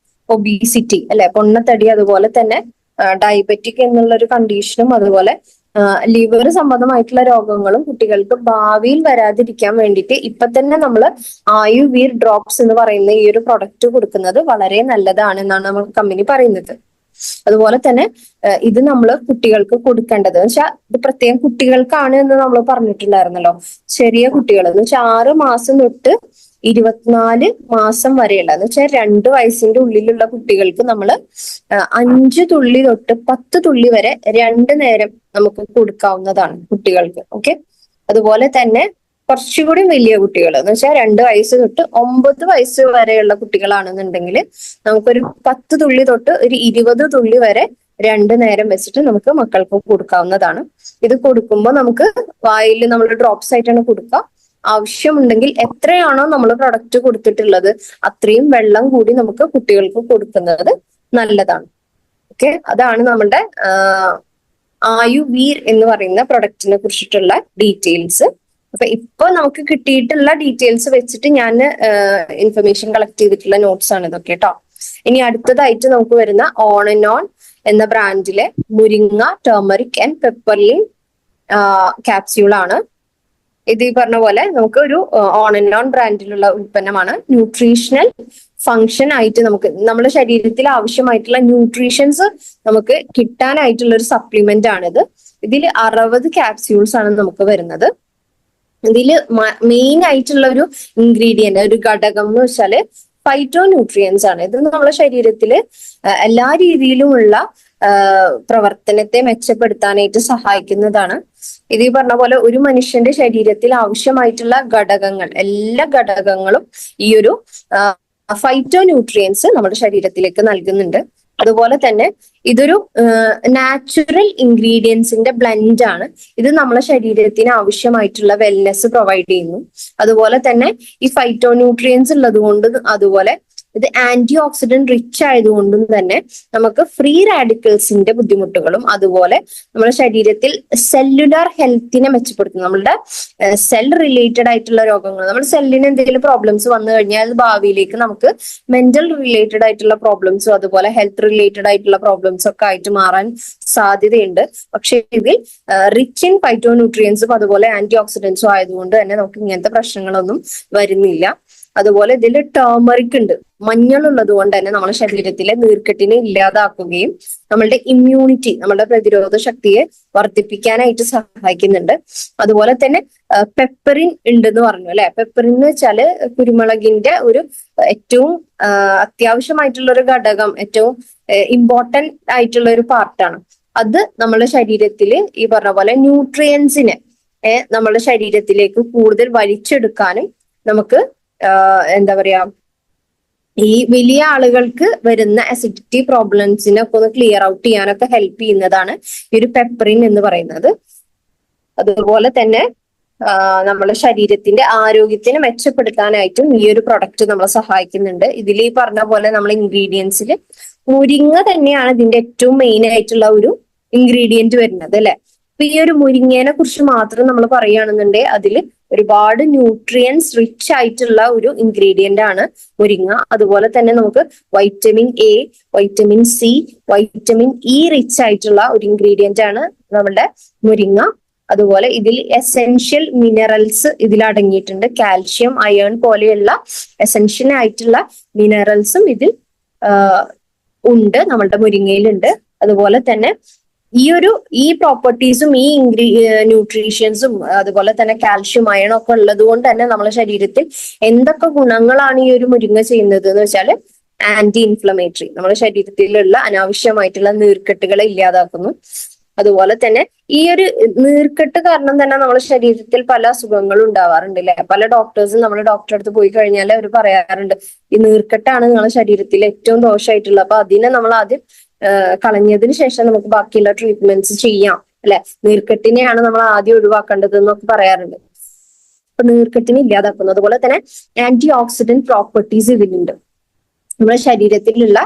ഒബീസിറ്റി അല്ലെ, പൊണ്ണത്തടി, അതുപോലെ തന്നെ ഡയബറ്റിക് എന്നുള്ള ഒരു കണ്ടീഷനും അതുപോലെ ലിവർ സംബന്ധമായിട്ടുള്ള രോഗങ്ങളും കുട്ടികൾക്ക് ഭാവിയിൽ വരാതിരിക്കാൻ വേണ്ടിയിട്ട് ഇപ്പൊ തന്നെ നമ്മൾ ആയുർവേർ ഡ്രോപ്സ് എന്ന് പറയുന്ന ഈ ഒരു പ്രൊഡക്റ്റ് കൊടുക്കുന്നത് വളരെ നല്ലതാണ് എന്നാണ് നമ്മൾ കമ്പനി പറയുന്നത്. അതുപോലെ തന്നെ ഇത് നമ്മൾ കുട്ടികൾക്ക് കൊടുക്കേണ്ടത് വെച്ചാൽ ഇത് പ്രത്യേകം കുട്ടികൾക്കാണ് എന്ന് നമ്മൾ പറഞ്ഞിട്ടുണ്ടായിരുന്നല്ലോ. ചെറിയ കുട്ടികൾ എന്ന് വെച്ചാൽ 6 മാസം തൊട്ട് 24 മാസം വരെയുള്ള എന്ന് വെച്ചാൽ 2 വയസ്സിന്റെ ഉള്ളിലുള്ള കുട്ടികൾക്ക് നമ്മൾ 5 തുള്ളി തൊട്ട് 10 തുള്ളി വരെ 2 നേരം നമുക്ക് കൊടുക്കാവുന്നതാണ് കുട്ടികൾക്ക്. ഓക്കെ. അതുപോലെ തന്നെ കുറച്ചുകൂടി വലിയ കുട്ടികൾ എന്ന് വെച്ചാൽ 2 വയസ്സ് തൊട്ട് 9 വയസ്സ് വരെയുള്ള കുട്ടികളാണെന്നുണ്ടെങ്കിൽ നമുക്കൊരു 10 തുള്ളി തൊട്ട് ഒരു 20 തുള്ളി വരെ 2 നേരം വെച്ചിട്ട് നമുക്ക് മക്കൾക്ക് കൊടുക്കാവുന്നതാണ്. ഇത് കൊടുക്കുമ്പോൾ നമുക്ക് വായിൽ നമ്മൾ ഡ്രോപ്സ് ആയിട്ടാണ് കൊടുക്കുക. ആവശ്യമുണ്ടെങ്കിൽ എത്രയാണോ നമ്മൾ പ്രൊഡക്റ്റ് കൊടുത്തിട്ടുള്ളത് അത്രയും വെള്ളം കൂടി നമുക്ക് കുട്ടികൾക്ക് കൊടുക്കുന്നത് നല്ലതാണ്. ഓക്കെ. അതാണ് നമ്മുടെ ആയുവീർ എന്ന് പറയുന്ന പ്രൊഡക്റ്റിനെ കുറിച്ചിട്ടുള്ള ഡീറ്റെയിൽസ്. അപ്പൊ ഇപ്പൊ നമുക്ക് കിട്ടിയിട്ടുള്ള ഡീറ്റെയിൽസ് വെച്ചിട്ട് ഞാൻ ഇൻഫർമേഷൻ കളക്ട് ചെയ്തിട്ടുള്ള നോട്ട്സ് ആണ് ഇതൊക്കെ കേട്ടോ. ഇനി അടുത്തതായിട്ട് നമുക്ക് വരുന്ന ഓൺ ആൻഡ് ഓൺ എന്ന ബ്രാൻഡിലെ മുരിങ്ങ ടർമറിക് ആൻഡ് പെപ്പർലിൻ ക്യാപ്സ്യൂൾ ആണ്. ഇത് ഈ പറഞ്ഞ പോലെ നമുക്ക് ഒരു ഓൺ ആൻഡ് ഓൺ ബ്രാൻഡിലുള്ള ഉൽപ്പന്നമാണ്. ന്യൂട്രീഷണൽ ഫങ്ഷൻ ആയിട്ട് നമുക്ക് നമ്മുടെ ശരീരത്തിൽ ആവശ്യമായിട്ടുള്ള ന്യൂട്രീഷൻസ് നമുക്ക് കിട്ടാനായിട്ടുള്ള ഒരു സപ്ലിമെന്റ് ആണിത്. ഇതിൽ 60 ക്യാപ്സ്യൂൾസ് ആണ് നമുക്ക് വരുന്നത്. ഇതിൽ മെയിൻ ആയിട്ടുള്ള ഒരു ഇൻഗ്രീഡിയന്റ്, ഒരു ഘടകം എന്ന് വെച്ചാല് ഫൈറ്റോ ന്യൂട്രിയൻസ് ആണ്. ഇത് നമ്മുടെ ശരീരത്തില് എല്ലാ രീതിയിലുമുള്ള പ്രവർത്തനത്തെ മെച്ചപ്പെടുത്താനായിട്ട് സഹായിക്കുന്നതാണ്. ഇത് ഈ പറഞ്ഞ പോലെ ഒരു മനുഷ്യന്റെ ശരീരത്തിൽ ആവശ്യമായിട്ടുള്ള ഘടകങ്ങൾ, എല്ലാ ഘടകങ്ങളും ഈ ഒരു ഫൈറ്റോ ന്യൂട്രിയൻസ് നമ്മുടെ ശരീരത്തിലേക്ക് നൽകുന്നുണ്ട്. അതുപോലെ തന്നെ ഇതൊരു നാച്ചുറൽ ഇൻഗ്രീഡിയൻസിന്റെ ബ്ലെൻഡ് ആണ്. ഇത് നമ്മുടെ ശരീരത്തിന് ആവശ്യമായിട്ടുള്ള വെൽനെസ് പ്രൊവൈഡ് ചെയ്യുന്നു. അതുപോലെ തന്നെ ഈ ഫൈറ്റോ ന്യൂട്രിയൻസ് ഉള്ളത് കൊണ്ട്, അതുപോലെ ഇത് ആന്റി ഓക്സിഡന്റ് റിച്ച് ആയതുകൊണ്ടും തന്നെ നമുക്ക് ഫ്രീ റാഡിക്കൽസിന്റെ ബുദ്ധിമുട്ടുകളും അതുപോലെ നമ്മുടെ ശരീരത്തിൽ സെല്ലുലാർ ഹെൽത്തിനെ മെച്ചപ്പെടുത്തുന്നു. നമ്മളുടെ സെൽ റിലേറ്റഡ് ആയിട്ടുള്ള രോഗങ്ങൾ, നമ്മുടെ സെല്ലിന് എന്തെങ്കിലും പ്രോബ്ലംസ് വന്നു കഴിഞ്ഞാൽ അത് ഭാവിയിലേക്ക് നമുക്ക് മെന്റൽ റിലേറ്റഡ് ആയിട്ടുള്ള പ്രോബ്ലംസും അതുപോലെ ഹെൽത്ത് റിലേറ്റഡ് ആയിട്ടുള്ള പ്രോബ്ലംസും ഒക്കെ ആയിട്ട് മാറാൻ സാധ്യതയുണ്ട്. പക്ഷെ ഇതിൽ റിച്ച് ഇൻ ഫൈറ്റോ ന്യൂട്രിയൻസും അതുപോലെ ആന്റി ഓക്സിഡൻസും ആയതുകൊണ്ട് തന്നെ നമുക്ക് ഇങ്ങനത്തെ പ്രശ്നങ്ങളൊന്നും വരുന്നില്ല. അതുപോലെ ഇതിൽ ടേമറിക് ഉണ്ട്, മഞ്ഞളുള്ളത് കൊണ്ട് തന്നെ നമ്മുടെ ശരീരത്തിലെ നീർക്കെട്ടിനെ ഇല്ലാതാക്കുകയും നമ്മളുടെ ഇമ്മ്യൂണിറ്റി, നമ്മുടെ പ്രതിരോധ ശക്തിയെ വർദ്ധിപ്പിക്കാനായിട്ട് സഹായിക്കുന്നുണ്ട്. അതുപോലെ തന്നെ പെപ്പറിൻ ഉണ്ടെന്ന് പറഞ്ഞു അല്ലെ. പെപ്പറിൻ എന്ന് വെച്ചാല് കുരുമുളകിന്റെ ഒരു ഏറ്റവും അത്യാവശ്യമായിട്ടുള്ള ഒരു ഘടകം, ഏറ്റവും ഇമ്പോർട്ടന്റ് ആയിട്ടുള്ള ഒരു പാർട്ടാണ്. അത് നമ്മുടെ ശരീരത്തില് ഈ പറഞ്ഞ പോലെ ന്യൂട്രിയൻസിനെ നമ്മുടെ ശരീരത്തിലേക്ക് കൂടുതൽ വലിച്ചെടുക്കാനും നമുക്ക് എന്താ പറയാ, ഈ വലിയ ആളുകൾക്ക് വരുന്ന അസിഡിറ്റി പ്രോബ്ലംസിനൊക്കെ ഒന്ന് ക്ലിയർ ഔട്ട് ചെയ്യാനൊക്കെ ഹെൽപ്പ് ചെയ്യുന്നതാണ് ഈ ഒരു പെപ്പറിൻ എന്ന് പറയുന്നത്. അതുപോലെ തന്നെ നമ്മുടെ ശരീരത്തിന്റെ ആരോഗ്യത്തിനെ മെച്ചപ്പെടുത്താനായിട്ടും ഈ ഒരു പ്രൊഡക്റ്റ് നമ്മളെ സഹായിക്കുന്നുണ്ട്. ഇതിൽ ഈ പറഞ്ഞ പോലെ നമ്മൾ ഇൻഗ്രീഡിയൻസിൽ മുരിങ്ങ തന്നെയാണ് ഇതിന്റെ ഏറ്റവും മെയിൻ ആയിട്ടുള്ള ഒരു ഇൻഗ്രീഡിയന്റ് വരുന്നത് അല്ലെ. അപ്പൊ ഈ ഒരു മുരിങ്ങേനെ കുറിച്ച് മാത്രം നമ്മൾ പറയുകയാണെന്നുണ്ടെങ്കിൽ അതിൽ ഒരുപാട് ന്യൂട്രിയൻസ് റിച്ച് ആയിട്ടുള്ള ഒരു ഇൻഗ്രീഡിയന്റ് ആണ് മുരിങ്ങ. അതുപോലെ തന്നെ നമുക്ക് vitamin A, vitamin C, vitamin E rich ആയിട്ടുള്ള ഒരു ഇൻഗ്രീഡിയന്റ് ആണ് നമ്മുടെ മുരിങ്ങ. അതുപോലെ ഇതിൽ എസെൻഷ്യൽ മിനറൽസ് ഇതിൽ അടങ്ങിയിട്ടുണ്ട്. കാൽഷ്യം, അയേൺ പോലെയുള്ള എസെൻഷ്യൽ ആയിട്ടുള്ള മിനറൽസും ഇതിൽ ഉണ്ട്, നമ്മളുടെ മുരിങ്ങയിലുണ്ട്. അതുപോലെ തന്നെ ഈ പ്രോപ്പർട്ടീസും ഈ ന്യൂട്രീഷ്യൻസും അതുപോലെ തന്നെ കാൽഷ്യം, അയൺ ഒക്കെ ഉള്ളത് കൊണ്ട് തന്നെ നമ്മുടെ ശരീരത്തിൽ എന്തൊക്കെ ഗുണങ്ങളാണ് ഈ ഒരു മുരിങ്ങ ചെയ്യുന്നത് എന്ന് വെച്ചാൽ ആന്റി ഇൻഫ്ലമേറ്ററി, നമ്മുടെ ശരീരത്തിലുള്ള അനാവശ്യമായിട്ടുള്ള നീർക്കെട്ടുകളെ ഇല്ലാതാക്കുന്നു. അതുപോലെ തന്നെ ഈ ഒരു നീർക്കെട്ട് കാരണം തന്നെ നമ്മുടെ ശരീരത്തിൽ പല അസുഖങ്ങളും ഉണ്ടാവാറുണ്ട് അല്ലെ. പല ഡോക്ടേഴ്സും നമ്മൾ ഡോക്ടറെ അടുത്ത് പോയി കഴിഞ്ഞാൽ അവർ പറയാറുണ്ട് ഈ നീർക്കെട്ടാണ് നിങ്ങളുടെ ശരീരത്തിൽ ഏറ്റവും ദോഷമായിട്ടുള്ളത്. അപ്പൊ അതിനെ നമ്മൾ ആദ്യം കളഞ്ഞതിന് ശേഷം നമുക്ക് ബാക്കിയുള്ള ട്രീറ്റ്മെന്റ്സ് ചെയ്യാം അല്ലെ. നീർക്കെട്ടിനെയാണ് നമ്മൾ ആദ്യം ഒഴിവാക്കേണ്ടത് എന്നൊക്കെ പറയാറുണ്ട്. അപ്പൊ നീർക്കെട്ടിനെ ഇല്ലാതാക്കുന്നു. അതുപോലെ തന്നെ ആന്റി ഓക്സിഡന്റ് പ്രോപ്പർട്ടീസ് ഇതിലുണ്ട്. നമ്മുടെ ശരീരത്തിലുള്ള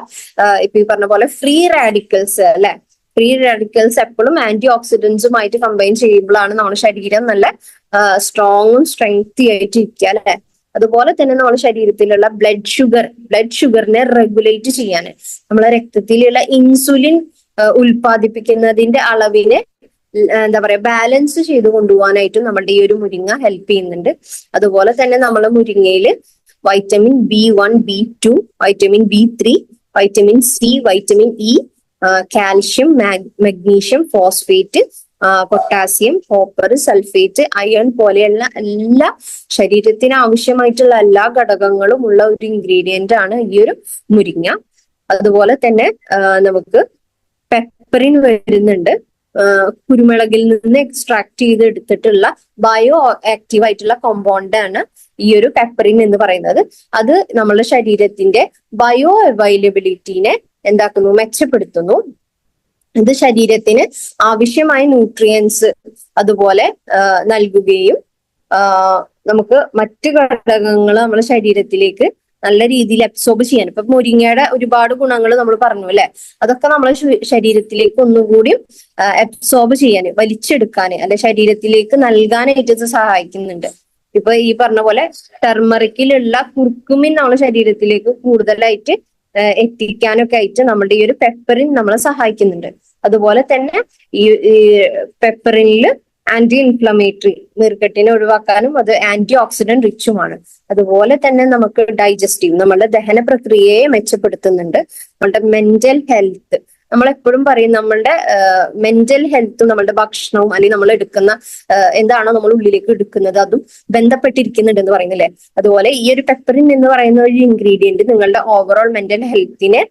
ഇപ്പൊ ഈ പറഞ്ഞ പോലെ ഫ്രീ റാഡിക്കൽസ് അല്ലെ, ഫ്രീ റാഡിക്കൽസ് എപ്പോഴും ആന്റി ഓക്സിഡൻസുമായിട്ട് കമ്പൈൻ ചെയ്യുമ്പോഴാണ് നമ്മുടെ ശരീരം നല്ല സ്ട്രോങ്ങും സ്ട്രെങ്തി ആയിട്ട് ഇരിക്കുക അല്ലെ. അതുപോലെ തന്നെ നമ്മുടെ ശരീരത്തിലുള്ള ബ്ലഡ് ഷുഗറിനെ റെഗുലേറ്റ് ചെയ്യാൻ, നമ്മളെ രക്തത്തിലുള്ള ഇൻസുലിൻ ഉൽപ്പാദിപ്പിക്കുന്നതിന്റെ അളവിനെ എന്താ പറയാ ബാലൻസ് ചെയ്ത് കൊണ്ടുപോകാനായിട്ടും നമ്മുടെ ഈ ഒരു മുരിങ്ങ ഹെൽപ്പ് ചെയ്യുന്നുണ്ട്. അതുപോലെ തന്നെ നമ്മളെ മുരിങ്ങയില് vitamin B1, B2, vitamin B3, vitamin C, vitamin E, calcium, magnesium, phosphate, potassium, copper, sulphate, iron പോലെയുള്ള എല്ലാ ശരീരത്തിന് ആവശ്യമായിട്ടുള്ള എല്ലാ ഘടകങ്ങളും ഉള്ള ഒരു ഇൻഗ്രീഡിയന്റ് ആണ് ഈ ഒരു മുരിങ്ങ. അതുപോലെ തന്നെ നമുക്ക് പെപ്പറിൻ വരുന്നുണ്ട്. കുരുമുളകിൽ നിന്ന് എക്സ്ട്രാക്ട് ചെയ്ത് എടുത്തിട്ടുള്ള ബയോ ആക്റ്റീവ് ആയിട്ടുള്ള കോമ്പൗണ്ട് ആണ് ഈ ഒരു പെപ്പറിൻ എന്ന് പറയുന്നത്. അത് നമ്മുടെ ശരീരത്തിന്റെ ബയോ അവൈലബിലിറ്റിനെ എന്താക്കുന്നു, മെച്ചപ്പെടുത്തുന്നു. ഇത് ശരീരത്തിന് ആവശ്യമായ ന്യൂട്രിയൻസ് അതുപോലെ നൽകുകയും നമുക്ക് മറ്റു ഘടകങ്ങൾ നമ്മുടെ ശരീരത്തിലേക്ക് നല്ല രീതിയിൽ അബ്സോർബ് ചെയ്യാൻ, ഇപ്പൊ മുരിങ്ങയുടെ ഒരുപാട് ഗുണങ്ങൾ നമ്മൾ പറഞ്ഞു അല്ലെ, അതൊക്കെ നമ്മളെ ശരീരത്തിലേക്ക് ഒന്നുകൂടി അബ്സോർബ് ചെയ്യാൻ, വലിച്ചെടുക്കാൻ അല്ലെ ശരീരത്തിലേക്ക് നൽകാനായിട്ട് ഇത് സഹായിക്കുന്നുണ്ട്. ഇപ്പൊ ഈ പറഞ്ഞ പോലെ ടെർമറിക്കിലുള്ള കുർക്കുമിൻ നമ്മുടെ ശരീരത്തിലേക്ക് കൂടുതലായിട്ട് എത്തിക്കാനൊക്കെ ആയിട്ട് നമ്മുടെ ഈ ഒരു പെപ്പറിൻ നമ്മളെ സഹായിക്കുന്നുണ്ട്. അതുപോലെ തന്നെ ഈ പെപ്പറിനിൽ ആന്റി ഇൻഫ്ലമേറ്ററി, നീർക്കെട്ടിനെ ഒഴിവാക്കാനും അത് ആന്റി ഓക്സിഡന്റ് റിച്ചുമാണ്. അതുപോലെ തന്നെ നമുക്ക് ഡൈജസ്റ്റീവ്, നമ്മുടെ ദഹന പ്രക്രിയയെ മെച്ചപ്പെടുത്തുന്നുണ്ട്. നമ്മുടെ മെന്റൽ ഹെൽത്ത്, നമ്മളെപ്പോഴും പറയും നമ്മളുടെ മെന്റൽ ഹെൽത്തും നമ്മളുടെ ഭക്ഷണവും അല്ലെങ്കിൽ നമ്മൾ എടുക്കുന്ന എന്താണോ നമ്മൾ ഉള്ളിലേക്ക് എടുക്കുന്നത് അതും ബന്ധപ്പെട്ടിരിക്കുന്നുണ്ട് എന്ന് പറയുന്നില്ലേ. അതുപോലെ ഈ ഒരു പെപ്പറിൻ എന്ന് പറയുന്ന ഒരു ഇൻഗ്രീഡിയന്റ് നിങ്ങളുടെ ഓവറോൾ മെന്റൽ ഹെൽത്തിനെ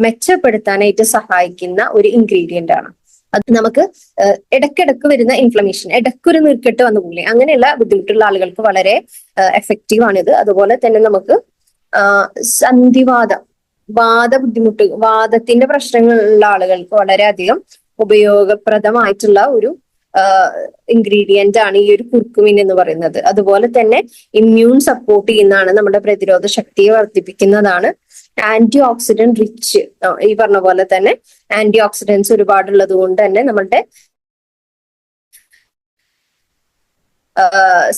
മെച്ചപ്പെടുത്താനായിട്ട് സഹായിക്കുന്ന ഒരു ഇൻഗ്രീഡിയന്റ് ആണ്. അത് നമുക്ക് ഇടയ്ക്കിടക്ക് വരുന്ന ഇൻഫ്ലമേഷൻ, ഇടയ്ക്കൊരു നീർക്കെട്ട് വന്നു പോലെ അങ്ങനെയുള്ള ബുദ്ധിമുട്ടുള്ള ആളുകൾക്ക് വളരെ എഫക്റ്റീവ് ആണിത്. അതുപോലെ തന്നെ നമുക്ക് സന്ധിവാതം, ബുദ്ധിമുട്ട്, വാദത്തിന്റെ പ്രശ്നങ്ങളുള്ള ആളുകൾക്ക് വളരെയധികം ഉപയോഗപ്രദമായിട്ടുള്ള ഒരു ഇൻഗ്രീഡിയന്റ് ആണ് ഈ ഒരു കുർക്കുമിൻ എന്ന് പറയുന്നത്. അതുപോലെ തന്നെ ഇമ്മ്യൂൺ സപ്പോർട്ട് ചെയ്യുന്നതാണ്, നമ്മുടെ പ്രതിരോധ ശക്തിയെ വർദ്ധിപ്പിക്കുന്നതാണ്. ആന്റി ഓക്സിഡന്റ് റിച്ച്, ഈ പറഞ്ഞ പോലെ തന്നെ ആന്റി ഓക്സിഡൻസ് ഒരുപാടുള്ളത് കൊണ്ട് തന്നെ നമ്മളുടെ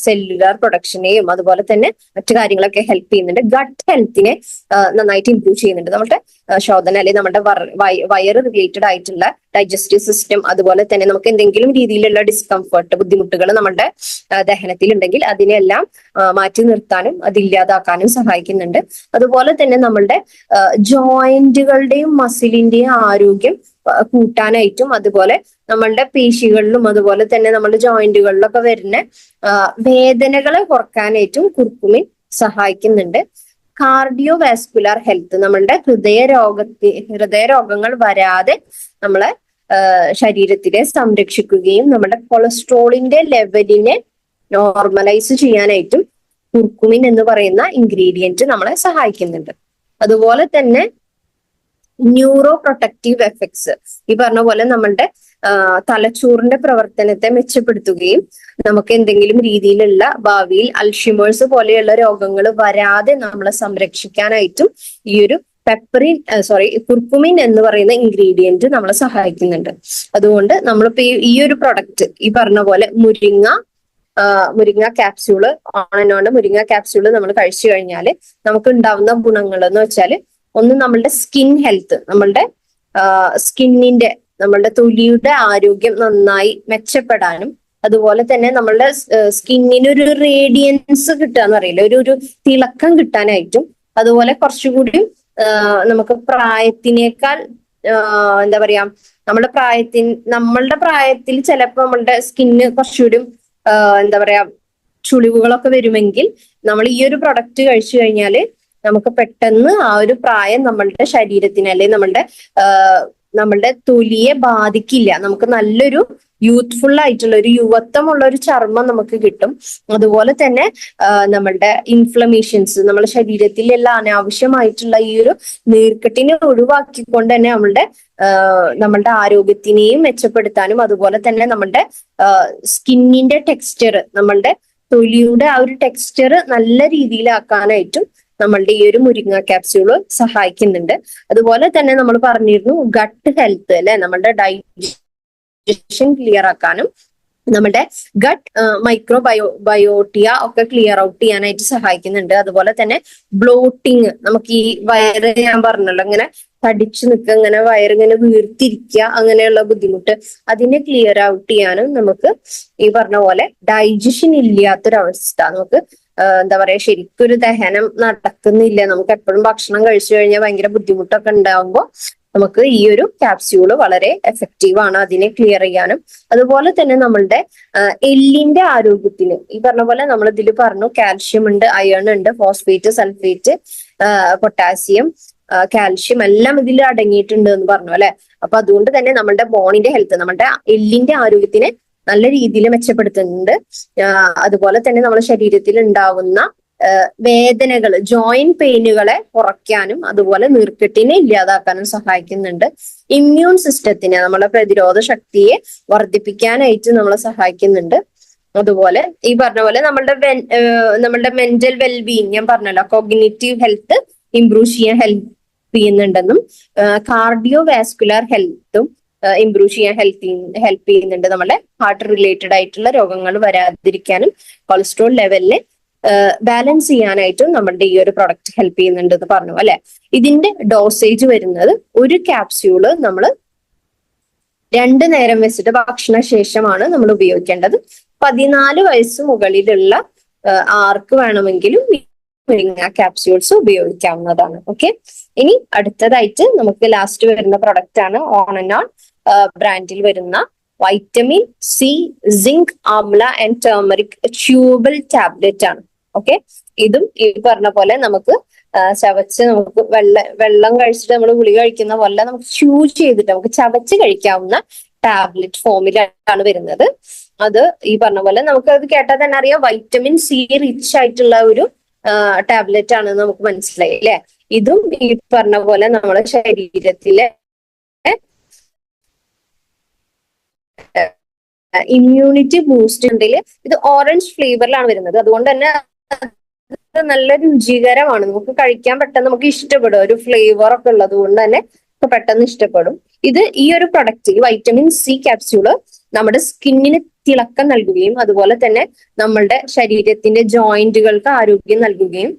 സെല്ലുലാർ പ്രൊഡക്ഷനെയും അതുപോലെ തന്നെ മറ്റു കാര്യങ്ങളൊക്കെ ഹെൽപ്പ് ചെയ്യുന്നുണ്ട്. ഗട്ട് ഹെൽത്തിനെ നന്നായിട്ട് ഇംപ്രൂവ് ചെയ്യുന്നുണ്ട്. നമ്മുടെ ശോധന അല്ലെങ്കിൽ നമ്മുടെ വയറ് റിലേറ്റഡ് ആയിട്ടുള്ള ഡൈജസ്റ്റീവ് സിസ്റ്റം, അതുപോലെ തന്നെ നമുക്ക് എന്തെങ്കിലും രീതിയിലുള്ള ഡിസ്കംഫർട്ട്, ബുദ്ധിമുട്ടുകൾ നമ്മുടെ ദഹനത്തിൽ ഉണ്ടെങ്കിൽ അതിനെല്ലാം മാറ്റി നിർത്താനും അതില്ലാതാക്കാനും സഹായിക്കുന്നുണ്ട്. അതുപോലെ തന്നെ നമ്മളുടെ ജോയിന്റുകളുടെയും മസിലിന്റെയും ആരോഗ്യം കൂട്ടാനായിട്ടും അതുപോലെ നമ്മളുടെ പേശികളിലും അതുപോലെ തന്നെ നമ്മുടെ ജോയിന്റുകളിലൊക്കെ വരുന്ന വേദനകളെ കുറക്കാനായിട്ടും കുർക്കുമിൻ സഹായിക്കുന്നുണ്ട്. കാർഡിയോ വാസ്കുലർ ഹെൽത്ത്, നമ്മളുടെ ഹൃദയരോഗങ്ങൾ വരാതെ നമ്മളെ ശരീരത്തിനെ സംരക്ഷിക്കുകയും നമ്മുടെ കൊളസ്ട്രോളിന്റെ ലെവലിനെ നോർമലൈസ് ചെയ്യാനായിട്ടും കുർക്കുമിൻ എന്ന് പറയുന്ന ഇൻഗ്രീഡിയന്റ് നമ്മളെ സഹായിക്കുന്നുണ്ട്. അതുപോലെ തന്നെ ന്യൂറോ പ്രൊട്ടക്റ്റീവ് എഫക്ട്സ്, ഈ പറഞ്ഞ പോലെ നമ്മളുടെ തലച്ചോറിന്റെ പ്രവർത്തനത്തെ മെച്ചപ്പെടുത്തുകയും നമുക്ക് എന്തെങ്കിലും രീതിയിലുള്ള ഭാവിയിൽ അൽഷിമേഴ്സ് പോലെയുള്ള രോഗങ്ങൾ വരാതെ നമ്മളെ സംരക്ഷിക്കാനായിട്ടും ഈ ഒരു കുർക്കുമിൻ എന്ന് പറയുന്ന ഇൻഗ്രീഡിയന്റ് നമ്മളെ സഹായിക്കുന്നുണ്ട്. അതുകൊണ്ട് നമ്മളിപ്പോ ഈ ഒരു പ്രൊഡക്റ്റ് ഈ പറഞ്ഞ പോലെ മുരിങ്ങ ക്യാപ്സ്യൂള് മുരിങ്ങ ക്യാപ്സ്യൂള് നമ്മൾ കഴിച്ചു കഴിഞ്ഞാൽ നമുക്ക് ഉണ്ടാവുന്ന ഗുണങ്ങൾ എന്ന് വെച്ചാൽ, ഒന്ന് നമ്മളുടെ സ്കിൻ ഹെൽത്ത്, നമ്മളുടെ തൊലിയുടെ ആരോഗ്യം നന്നായി മെച്ചപ്പെടാനും അതുപോലെ തന്നെ നമ്മളുടെ സ്കിന്നിന് ഒരു റേഡിയൻസ് കിട്ടാന്ന് പറയില്ല, ഒരു തിളക്കം കിട്ടാനായിട്ടും അതുപോലെ കുറച്ചുകൂടി നമുക്ക് പ്രായത്തിനേക്കാൾ എന്താ പറയാ നമ്മളുടെ പ്രായത്തിൽ ചിലപ്പോൾ നമ്മളുടെ സ്കിന്ന് കുറച്ചുകൂടി എന്താ പറയാ ചുളിവുകളൊക്കെ വരുമെങ്കിൽ നമ്മൾ ഈ ഒരു പ്രൊഡക്റ്റ് കഴിച്ചു കഴിഞ്ഞാൽ നമുക്ക് പെട്ടെന്ന് ആ ഒരു പ്രായം നമ്മളുടെ ശരീരത്തിന് അല്ലെങ്കിൽ നമ്മളുടെ തൊലിയെ ബാധിക്കില്ല. നമുക്ക് നല്ലൊരു യൂത്ത്ഫുൾ ആയിട്ടുള്ള ഒരു യുവത്വമുള്ള ഒരു ചർമ്മം നമുക്ക് കിട്ടും. അതുപോലെ തന്നെ നമ്മളുടെ ഇൻഫ്ലമേഷൻസ്, നമ്മുടെ ശരീരത്തിലുള്ള അനാവശ്യമായിട്ടുള്ള ഈ ഒരു നീർക്കെട്ടിനെ ഒഴിവാക്കിക്കൊണ്ട് തന്നെ നമ്മളുടെ ആരോഗ്യത്തിനെയും മെച്ചപ്പെടുത്താനും അതുപോലെ തന്നെ നമ്മളുടെ സ്കിന്നിന്റെ ടെക്സ്ചർ, നമ്മളുടെ തൊലിയുടെ ആ ഒരു ടെക്സ്ചർ നല്ല രീതിയിലാക്കാനായിട്ടും നമ്മളുടെ ഈ ഒരു മുരിങ്ങ ക്യാപ്സ്യൂള് സഹായിക്കുന്നുണ്ട്. അതുപോലെ തന്നെ നമ്മൾ പറഞ്ഞിരുന്നു ഗട്ട് ഹെൽത്ത് അല്ലെ, നമ്മളുടെ ഡൈജഷൻ ക്ലിയർ ആക്കാനും നമ്മുടെ ഗട്ട് ബയോട്ടിയ ഒക്കെ ക്ലിയർ ഔട്ട് ചെയ്യാനായിട്ട് സഹായിക്കുന്നുണ്ട്. അതുപോലെ തന്നെ ബ്ലോട്ടിങ്, നമുക്ക് ഈ വയറ് ഞാൻ പറഞ്ഞല്ലോ ഇങ്ങനെ തടിച്ചു നിൽക്കുക, ഇങ്ങനെ വയറിങ്ങനെ വീർത്തിരിക്കുക, അങ്ങനെയുള്ള ബുദ്ധിമുട്ട് അതിനെ ക്ലിയർ ഔട്ട് ചെയ്യാനും നമുക്ക് ഈ പറഞ്ഞ പോലെ ഡൈജഷൻ ഇല്ലാത്തൊരവസ്ഥ, നമുക്ക് എന്താ പറയാ ശരിക്കൊരു ദഹനം നടക്കുന്നില്ല, നമുക്ക് എപ്പോഴും ഭക്ഷണം കഴിച്ചു കഴിഞ്ഞാൽ ഭയങ്കര ബുദ്ധിമുട്ടൊക്കെ ഉണ്ടാകുമ്പോൾ നമുക്ക് ഈ ഒരു ക്യാപ്സ്യൂള് വളരെ എഫക്റ്റീവ് ആണ് അതിനെ ക്ലിയർ ചെയ്യാനും. അതുപോലെ തന്നെ നമ്മളുടെ എല്ലിന്റെ ആരോഗ്യത്തിന് ഈ പറഞ്ഞ പോലെ നമ്മൾ ഇതിൽ പറഞ്ഞു കാൽഷ്യം ഉണ്ട്, അയൺ ഉണ്ട്, ഫോസ്ഫേറ്റ്, സൾഫേറ്റ്, പൊട്ടാസ്യം, കാൽഷ്യം എല്ലാം ഇതിൽ അടങ്ങിയിട്ടുണ്ട് എന്ന് പറഞ്ഞു അല്ലെ. അപ്പൊ അതുകൊണ്ട് തന്നെ നമ്മളുടെ ബോണിന്റെ ഹെൽത്ത്, നമ്മുടെ എല്ലിന്റെ ആരോഗ്യത്തിനെ നല്ല രീതിയിൽ മെച്ചപ്പെടുത്തുന്നുണ്ട്. അതുപോലെ തന്നെ നമ്മുടെ ശരീരത്തിൽ ഉണ്ടാവുന്ന വേദനകൾ, ജോയിന്റ് പെയിനുകളെ കുറയ്ക്കാനും അതുപോലെ നീർക്കെട്ടിനെ ഇല്ലാതാക്കാനും സഹായിക്കുന്നുണ്ട്. ഇമ്മ്യൂൺ സിസ്റ്റത്തിനെ, നമ്മുടെ പ്രതിരോധ ശക്തിയെ വർദ്ധിപ്പിക്കാനായിട്ട് നമ്മളെ സഹായിക്കുന്നുണ്ട്. അതുപോലെ ഈ പറഞ്ഞ പോലെ നമ്മളുടെ മെന്റൽ വെൽബീയിങ്, ഞാൻ പറഞ്ഞല്ലോ കോഗ്നിറ്റീവ് ഹെൽത്ത് ഇംപ്രൂവ് ചെയ്യാൻ ഹെൽപ്പ് ചെയ്യുന്നുണ്ടെന്നും കാർഡിയോ വാസ്കുലർ ഹെൽത്തും ഇംപ്രൂവ് ചെയ്യാൻ ഹെൽപ്പ് ചെയ്യുന്നുണ്ട്. നമ്മുടെ ഹാർട്ട് റിലേറ്റഡ് ആയിട്ടുള്ള രോഗങ്ങൾ വരാതിരിക്കാനും കൊളസ്ട്രോൾ ലെവലിനെ ബാലൻസ് ചെയ്യാനായിട്ടും നമ്മുടെ ഈ ഒരു പ്രൊഡക്റ്റ് ഹെൽപ്പ് ചെയ്യുന്നുണ്ട് എന്ന് പറഞ്ഞു അല്ലെ. ഇതിന്റെ ഡോസേജ് വരുന്നത് ഒരു ക്യാപ്സ്യൂള് നമ്മൾ 2 നേരം വെച്ചിട്ട് ഭക്ഷണ ശേഷമാണ് നമ്മൾ ഉപയോഗിക്കേണ്ടത്. 14 വയസ്സ് മുകളിലുള്ള ആർക്ക് വേണമെങ്കിലും മുരിങ്ങ ക്യാപ്സ്യൂൾസ് ഉപയോഗിക്കാവുന്നതാണ്. ഓക്കെ, ഇനി അടുത്തതായിട്ട് നമുക്ക് ലാസ്റ്റ് വരുന്ന പ്രൊഡക്റ്റ് ആണ് ഓൺ ആൻഡ് ഓൺ ബ്രാൻഡിൽ വരുന്ന vitamin C zinc amla and turmeric chewable tablet ആണ്. ഓക്കെ, ഇതും ഈ പറഞ്ഞ പോലെ നമുക്ക് ചവച്ച്, നമുക്ക് വെള്ളം കഴിച്ചിട്ട് നമ്മൾ ഗുളിക കഴിക്കുന്ന പോലെ നമുക്ക് ച്യൂ ചെയ്തിട്ട് നമുക്ക് ചവച്ച് കഴിക്കാവുന്ന ടാബ്ലറ്റ് ഫോമിലാണ് വരുന്നത്. അത് ഈ പറഞ്ഞ പോലെ നമുക്ക് അത് കേട്ടാൽ തന്നെ അറിയാം വൈറ്റമിൻ സി റിച്ച് ആയിട്ടുള്ള ഒരു ടാബ്ലറ്റ് ആണ് നമുക്ക് മനസ്സിലായി അല്ലെ. ഇതും ഈ പറഞ്ഞ പോലെ നമ്മുടെ ശരീരത്തിലെ ഇമ്മ്യൂണിറ്റി ബൂസ്റ്റ് ഉണ്ടെങ്കിൽ ഇത് ഓറഞ്ച് ഫ്ലേവറിലാണ് വരുന്നത്. അതുകൊണ്ട് തന്നെ നല്ല രുചികരമാണ്, നമുക്ക് കഴിക്കാൻ പെട്ടെന്ന് നമുക്ക് ഇഷ്ടപ്പെടും. ഒരു ഫ്ലേവർ ഒക്കെ ഉള്ളത് കൊണ്ട് തന്നെ പെട്ടെന്ന് ഇഷ്ടപ്പെടും. ഇത് ഈ ഒരു പ്രൊഡക്റ്റ്, ഈ വൈറ്റമിൻ സി ക്യാപ്സ്യൂള് നമ്മുടെ സ്കിന്നിന് തിളക്കം നൽകുകയും അതുപോലെ തന്നെ നമ്മളുടെ ശരീരത്തിന്റെ ജോയിന്റുകൾക്ക് ആരോഗ്യം നൽകുകയും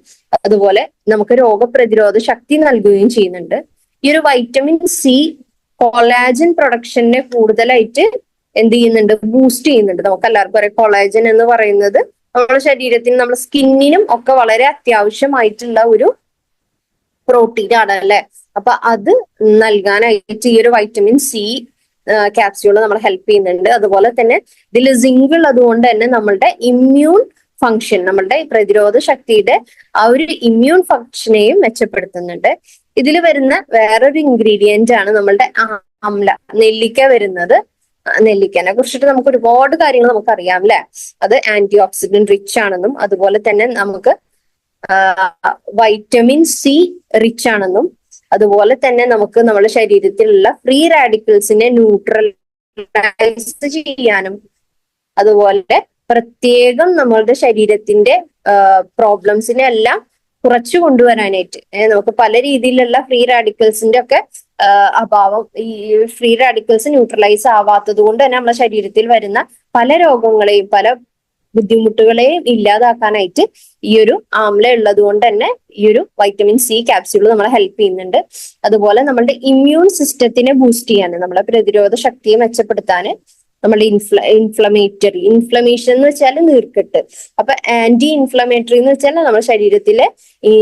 അതുപോലെ നമുക്ക് രോഗപ്രതിരോധ ശക്തി നൽകുകയും ചെയ്യുന്നുണ്ട്. ഈ ഒരു വൈറ്റമിൻ സി കൊളാജൻ പ്രൊഡക്ഷനെ കൂടുതലായിട്ട് എന്ത് ചെയ്യുന്നുണ്ട്, ബൂസ്റ്റ് ചെയ്യുന്നുണ്ട്. നമുക്ക് എല്ലാവർക്കും അറിയാം കൊളാജൻ എന്ന് പറയുന്നത് നമ്മുടെ ശരീരത്തിനും നമ്മുടെ സ്കിന്നിനും ഒക്കെ വളരെ അത്യാവശ്യമായിട്ടുള്ള ഒരു പ്രോട്ടീൻ ആണ് അല്ലെ. അപ്പൊ അത് നൽകാനായിട്ട് ഈ ഒരു വൈറ്റമിൻ സി ക്യാപ്സ്യൂള് നമ്മൾ ഹെൽപ്പ് ചെയ്യുന്നുണ്ട്. അതുപോലെ തന്നെ ഇതിൽ സിങ്ക് ഉള്ളതുകൊണ്ട് തന്നെ നമ്മളുടെ ഇമ്മ്യൂൺ ഫങ്ഷൻ, നമ്മളുടെ പ്രതിരോധ ശക്തിയുടെ ആ ഒരു ഇമ്മ്യൂൺ ഫങ്ഷനെയും മെച്ചപ്പെടുത്തുന്നുണ്ട്. ഇതിൽ വരുന്ന വേറൊരു ഇൻഗ്രീഡിയന്റ് ആണ് നമ്മളുടെ ആംല, നെല്ലിക്ക വരുന്നത്. നെല്ലിക്കനെ കുറിച്ചിട്ട് നമുക്ക് ഒരുപാട് കാര്യങ്ങൾ നമുക്ക് അറിയാം അല്ലെ. അത് ആന്റി ഓക്സിഡന്റ് റിച്ച് ആണെന്നും അതുപോലെ തന്നെ നമുക്ക് വൈറ്റമിൻ സി റിച്ച് ആണെന്നും അതുപോലെ തന്നെ നമുക്ക് നമ്മുടെ ശരീരത്തിലുള്ള ഫ്രീ റാഡിക്കൽസിനെ ന്യൂട്രലൈസ് ചെയ്യാനും അതുപോലെ പ്രത്യേകം നമ്മളുടെ ശരീരത്തിന്റെ പ്രോബ്ലംസിനെ എല്ലാം കുറച്ചു കൊണ്ടുവരാനായിട്ട് നമുക്ക് പല രീതിയിലുള്ള ഫ്രീ റാഡിക്കൽസിന്റെ ഒക്കെ അഭാവം, ഈ ഫ്രീ റാഡിക്കൽസ് ന്യൂട്രലൈസ് ആവാത്തത് കൊണ്ട് തന്നെ നമ്മുടെ ശരീരത്തിൽ വരുന്ന പല രോഗങ്ങളെയും പല ബുദ്ധിമുട്ടുകളെയും ഇല്ലാതാക്കാനായിട്ട് ഈ ഒരു ആംല ഉള്ളത് കൊണ്ട് തന്നെ ഈ ഒരു വൈറ്റമിൻ സി ക്യാപ്സ്യൂൾ നമ്മളെ ഹെൽപ്പ് ചെയ്യുന്നുണ്ട്. അതുപോലെ നമ്മളുടെ ഇമ്മ്യൂൺ സിസ്റ്റത്തിനെ ബൂസ്റ്റ് ചെയ്യാൻ, നമ്മുടെ പ്രതിരോധ ശക്തിയെ മെച്ചപ്പെടുത്താൻ, നമ്മളുടെ ഇൻഫ്ലമേഷൻ എന്ന് വെച്ചാൽ നീർക്കെട്ട്, അപ്പൊ ആന്റി ഇൻഫ്ലമേറ്ററി എന്ന് വെച്ചാൽ നമ്മുടെ ശരീരത്തിലെ ഈ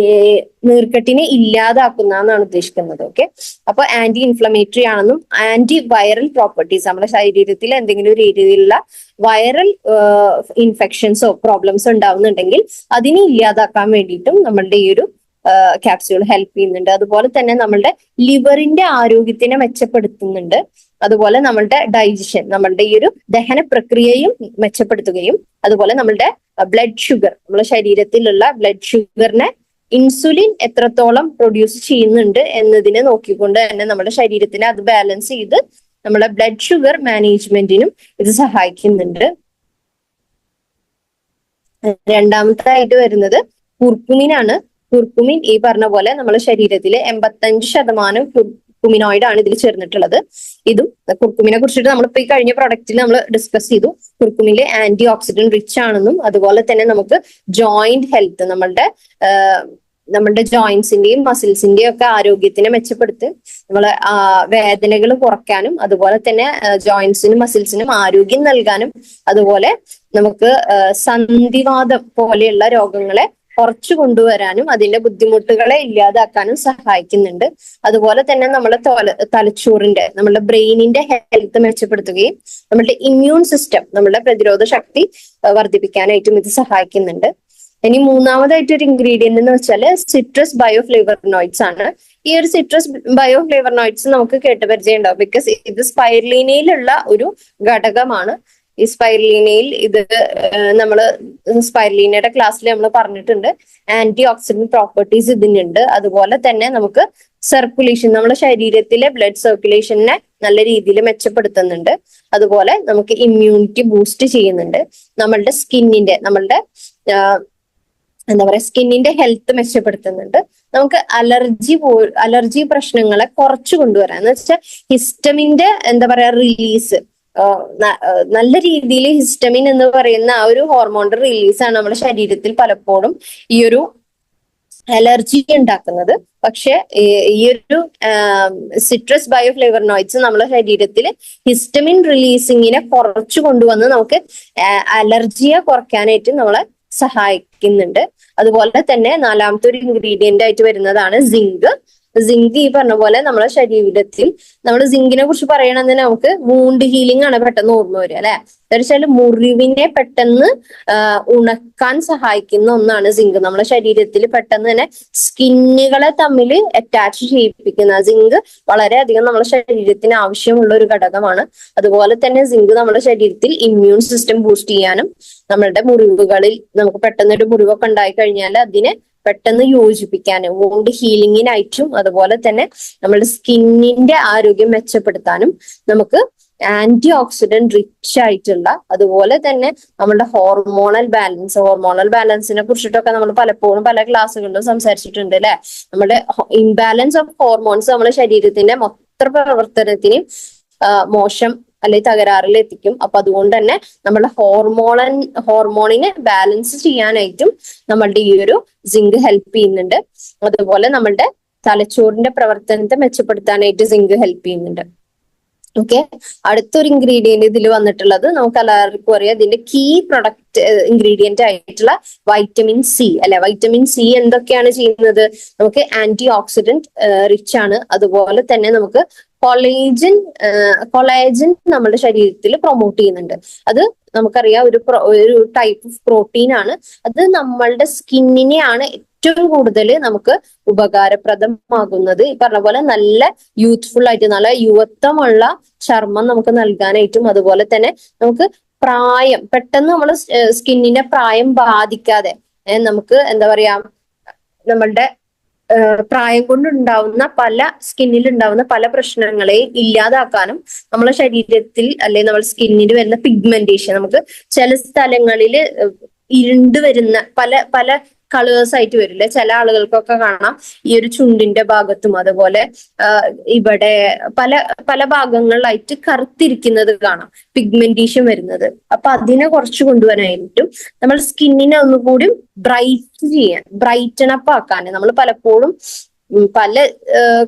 നീർക്കെട്ടിനെ ഇല്ലാതാക്കുന്നതാണ് ഉദ്ദേശിക്കുന്നത്. ഓക്കെ, അപ്പൊ ആന്റി ഇൻഫ്ലമേറ്ററി ആണെന്നും ആന്റി വൈറൽ പ്രോപ്പർട്ടീസ്, നമ്മുടെ ശരീരത്തിൽ എന്തെങ്കിലും ഒരു രീതിയിലുള്ള വൈറൽ ഇൻഫെക്ഷൻസോ പ്രോബ്ലംസോ ഉണ്ടാവുന്നുണ്ടെങ്കിൽ അതിനെ ഇല്ലാതാക്കാൻ വേണ്ടിയിട്ടും നമ്മളുടെ ഈ ഒരു ക്യാപ്സ്യൂൾ ഹെൽപ്പ് ചെയ്യുന്നുണ്ട്. അതുപോലെ തന്നെ നമ്മളുടെ ലിവറിന്റെ ആരോഗ്യത്തിനെ മെച്ചപ്പെടുത്തുന്നുണ്ട്. അതുപോലെ നമ്മളുടെ ഡൈജഷൻ, നമ്മളുടെ ഈ ഒരു ദഹന പ്രക്രിയയും മെച്ചപ്പെടുത്തുകയും അതുപോലെ നമ്മളുടെ ബ്ലഡ് ഷുഗർ, നമ്മുടെ ശരീരത്തിലുള്ള ബ്ലഡ് ഷുഗറിനെ ഇൻസുലിൻ എത്രത്തോളം പ്രൊഡ്യൂസ് ചെയ്യുന്നുണ്ട് എന്നതിനെ നോക്കിക്കൊണ്ട് തന്നെ നമ്മുടെ ശരീരത്തിനെ അത് ബാലൻസ് ചെയ്ത് നമ്മുടെ ബ്ലഡ് ഷുഗർ മാനേജ്മെന്റിനും ഇത് സഹായിക്കുന്നുണ്ട്. രണ്ടാമതായിട്ട് വരുന്നത് കുർക്കുമിൻ ആണ്. കുർക്കുമിൻ ഈ പറഞ്ഞ പോലെ നമ്മുടെ ശരീരത്തിലെ 85% കുർക്കുമിനോയിഡ് ആണ് ഇതിൽ ചേർന്നിട്ടുള്ളത്. ഇതും കുർക്കുമിനെ കുറിച്ചിട്ട് നമ്മളിപ്പോ ഈ കഴിഞ്ഞ പ്രൊഡക്റ്റിൽ നമ്മൾ ഡിസ്കസ് ചെയ്തു. കുർക്കുമിലെ ആന്റി ഓക്സിഡന്റ് റിച്ച് ആണെന്നും അതുപോലെ തന്നെ നമുക്ക് ജോയിന്റ് ഹെൽത്ത്, നമ്മളുടെ ജോയിന്റ്സിന്റെയും മസിൽസിന്റെയും ഒക്കെ ആരോഗ്യത്തിനെ മെച്ചപ്പെടുത്തി നമ്മളെ വേദനകൾ കുറയ്ക്കാനും അതുപോലെ തന്നെ ജോയിന്റ്സിനും മസിൽസിനും ആരോഗ്യം നൽകാനും അതുപോലെ നമുക്ക് സന്ധിവാതം പോലെയുള്ള രോഗങ്ങളെ കുറച്ചു കൊണ്ടുവരാനും അതിന്റെ ബുദ്ധിമുട്ടുകളെ ഇല്ലാതാക്കാനും സഹായിക്കുന്നുണ്ട്. അതുപോലെ തന്നെ നമ്മളെ തലച്ചോറിന്റെ, നമ്മുടെ ബ്രെയിനിന്റെ ഹെൽത്ത് മെച്ചപ്പെടുത്തുകയും നമ്മുടെ ഇമ്മ്യൂൺ സിസ്റ്റം, നമ്മുടെ പ്രതിരോധ ശക്തി വർദ്ധിപ്പിക്കാനായിട്ടും ഇത് സഹായിക്കുന്നുണ്ട്. ഇനി മൂന്നാമതായിട്ട് ഒരു ഇൻഗ്രീഡിയന്റ് എന്ന് വെച്ചാൽ സിട്രസ് ബയോഫ്ലേവനോയിഡ്സ് ആണ്. ഈ ഒരു സിട്രസ് ബയോഫ്ലേവനോയിഡ്സ് നമുക്ക് കേട്ടുപരിചയം ഉണ്ടാവും, ബിക്കോസ് ഇത് സ്പൈറുലിനയിലുള്ള ഒരു ഘടകമാണ്. ഈ സ്പൈറുലിനയിൽ ഇത് നമ്മള് സ്പൈറുലിനയുടെ ക്ലാസ്സിൽ നമ്മൾ പറഞ്ഞിട്ടുണ്ട്, ആന്റി ഓക്സിഡന്റ് പ്രോപ്പർട്ടീസ് ഇതിനുണ്ട്. അതുപോലെ തന്നെ നമുക്ക് സർക്കുലേഷൻ, നമ്മുടെ ശരീരത്തിലെ ബ്ലഡ് സർക്കുലേഷനെ നല്ല രീതിയിൽ മെച്ചപ്പെടുത്തുന്നുണ്ട്. അതുപോലെ നമുക്ക് ഇമ്മ്യൂണിറ്റി ബൂസ്റ്റ് ചെയ്യുന്നുണ്ട്. നമ്മളുടെ സ്കിന്നിന്റെ, നമ്മളുടെ എന്താ പറയാ, സ്കിന്നിന്റെ ഹെൽത്ത് മെച്ചപ്പെടുത്തുന്നുണ്ട്. നമുക്ക് അലർജി പ്രശ്നങ്ങളെ കുറച്ചു കൊണ്ടുവരാം. എന്ന് വെച്ചാൽ ഹിസ്റ്റമിന്റെ എന്താ പറയാ റിലീസ്, നല്ല രീതിയിൽ ഹിസ്റ്റമിൻ എന്ന് പറയുന്ന ആ ഒരു ഹോർമോണിന്റെ റിലീസാണ് നമ്മുടെ ശരീരത്തിൽ പലപ്പോഴും ഈ ഒരു അലർജി ഉണ്ടാക്കുന്നത്. പക്ഷെ ഈ ഒരു സിട്രസ് ബയോഫ്ലേവനോയിഡ്സ് നമ്മുടെ ശരീരത്തിൽ ഹിസ്റ്റമിൻ റിലീസിങ്ങിനെ കുറച്ചു കൊണ്ടുവന്ന് നമുക്ക് അലർജിയെ കുറയ്ക്കാനായിട്ട് നമ്മളെ സഹായിക്കുന്നുണ്ട്. അതുപോലെ തന്നെ നാലാമത്തെ ഒരു ഇൻഗ്രീഡിയന്റ് ആയിട്ട് വരുന്നതാണ് സിങ്ക്. സിങ്ക് ഈ പറഞ്ഞ പോലെ നമ്മുടെ ശരീരത്തിൽ, നമ്മൾ സിങ്കിനെ കുറിച്ച് പറയണമെന്ന് നമുക്ക് വൂണ്ട് ഹീലിംഗ് ആണ് പെട്ടെന്ന് ഓർമ്മ വരിക അല്ലെ. വെച്ചാൽ മുറിവിനെ പെട്ടെന്ന് ഉണക്കാൻ സഹായിക്കുന്ന ഒന്നാണ് സിങ്ക്. നമ്മുടെ ശരീരത്തിൽ പെട്ടെന്ന് തന്നെ സ്കിന്നുകളെ തമ്മിൽ അറ്റാച്ച് ചെയ്യിപ്പിക്കുന്ന സിങ്ക് വളരെയധികം നമ്മുടെ ശരീരത്തിന് ആവശ്യമുള്ള ഒരു ഘടകമാണ്. അതുപോലെ തന്നെ സിങ്ക് നമ്മുടെ ശരീരത്തിൽ ഇമ്മ്യൂൺ സിസ്റ്റം ബൂസ്റ്റ് ചെയ്യാനും, നമ്മളുടെ മുറിവുകളിൽ നമുക്ക് പെട്ടെന്ന് ഒരു മുറിവൊക്കെ ഉണ്ടായി കഴിഞ്ഞാൽ അതിനെ പെട്ടെന്ന് യോജിപ്പിക്കാനും, വൂണ്ട് ഹീലിങ്ങിനായിട്ടും, അതുപോലെ തന്നെ നമ്മുടെ സ്കിന്നിന്റെ ആരോഗ്യം മെച്ചപ്പെടുത്താനും, നമുക്ക് ആന്റി ഓക്സിഡന്റ് റിച്ച് ആയിട്ടുള്ള, അതുപോലെ തന്നെ നമ്മുടെ ഹോർമോണൽ ബാലൻസിനെ കുറിച്ചിട്ടൊക്കെ നമ്മൾ പലപ്പോഴും പല ക്ലാസ്സുകളിലും സംസാരിച്ചിട്ടുണ്ട് അല്ലെ. നമ്മുടെ ഇംബാലൻസ് ഓഫ് ഹോർമോൺസ് നമ്മുടെ ശരീരത്തിന്റെ മൊത്ത പ്രവർത്തനത്തിന് മോശം അല്ലെങ്കിൽ തകരാറിൽ എത്തിക്കും. അപ്പൊ അതുകൊണ്ട് തന്നെ നമ്മുടെ ഹോർമോണിനെ ബാലൻസ് ചെയ്യാനായിട്ടും നമ്മളുടെ ഈ ഒരു സിങ്ക് ഹെൽപ്പ് ചെയ്യുന്നുണ്ട്. അതുപോലെ നമ്മളുടെ തലച്ചോറിന്റെ പ്രവർത്തനത്തെ മെച്ചപ്പെടുത്താനായിട്ട് സിങ്ക് ഹെൽപ്പ് ചെയ്യുന്നുണ്ട്. ഓക്കെ, അടുത്തൊരു ഇൻഗ്രീഡിയന്റ് ഇതിൽ വന്നിട്ടുള്ളത് നമുക്ക് എല്ലാവർക്കും അറിയാം, ഇതിന്റെ കീ പ്രൊഡക്റ്റ് ഇൻഗ്രീഡിയന്റ് ആയിട്ടുള്ള വൈറ്റമിൻ സി അല്ലെ. വൈറ്റമിൻ സി എന്തൊക്കെയാണ് ചെയ്യുന്നത്? നമുക്ക് ആന്റി ഓക്സിഡന്റ് റിച്ച് ആണ്. അതുപോലെ തന്നെ നമുക്ക് കൊളേജൻ നമ്മുടെ ശരീരത്തിൽ പ്രൊമോട്ട് ചെയ്യുന്നുണ്ട്. അത് നമുക്കറിയാം ഒരു ടൈപ്പ് ഓഫ് പ്രോട്ടീൻ ആണ്. അത് നമ്മളുടെ സ്കിന്നിനെയാണ് ഏറ്റവും കൂടുതൽ നമുക്ക് ഉപകാരപ്രദമാകുന്നത്. ഈ പറഞ്ഞ പോലെ നല്ല യൂത്ത്ഫുൾ ആയിട്ട്, നല്ല യുവത്വമുള്ള ചർമ്മം നമുക്ക് നൽകാനായിട്ടും, അതുപോലെ തന്നെ നമുക്ക് പെട്ടെന്ന് നമ്മള് സ്കിന്നിന്റെ പ്രായം ബാധിക്കാതെ നമുക്ക് എന്താ പറയാ, നമ്മളുടെ പ്രായം കൊണ്ടുണ്ടാവുന്ന സ്കിന്നിൽ ഉണ്ടാവുന്ന പല പ്രശ്നങ്ങളെയും ഇല്ലാതാക്കാനും, നമ്മളെ ശരീരത്തിൽ അല്ലെങ്കിൽ നമ്മുടെ സ്കിന്നിൽ വരുന്ന പിഗ്മെന്റേഷൻ, നമുക്ക് ചില സ്ഥലങ്ങളിൽ ഇരുണ്ട് വരുന്ന പല കളേഴ്സ് ആയിട്ട് വരില്ലേ. ചില ആളുകൾക്കൊക്കെ കാണാം ഈ ഒരു ചുണ്ടിന്റെ ഭാഗത്തും അതുപോലെ ഇവിടെ പല ഭാഗങ്ങളിലായിട്ട് കറുത്തിരിക്കുന്നത് കാണാം, പിഗ്മെന്റേഷൻ വരുന്നത്. അപ്പൊ അതിനെ കുറച്ച് കൊണ്ടുവരാനായിട്ടും നമ്മൾ സ്കിന്നിനെ ഒന്നുകൂടി ബ്രൈറ്റൺ അപ്പ് ആക്കാൻ നമ്മൾ പലപ്പോഴും പല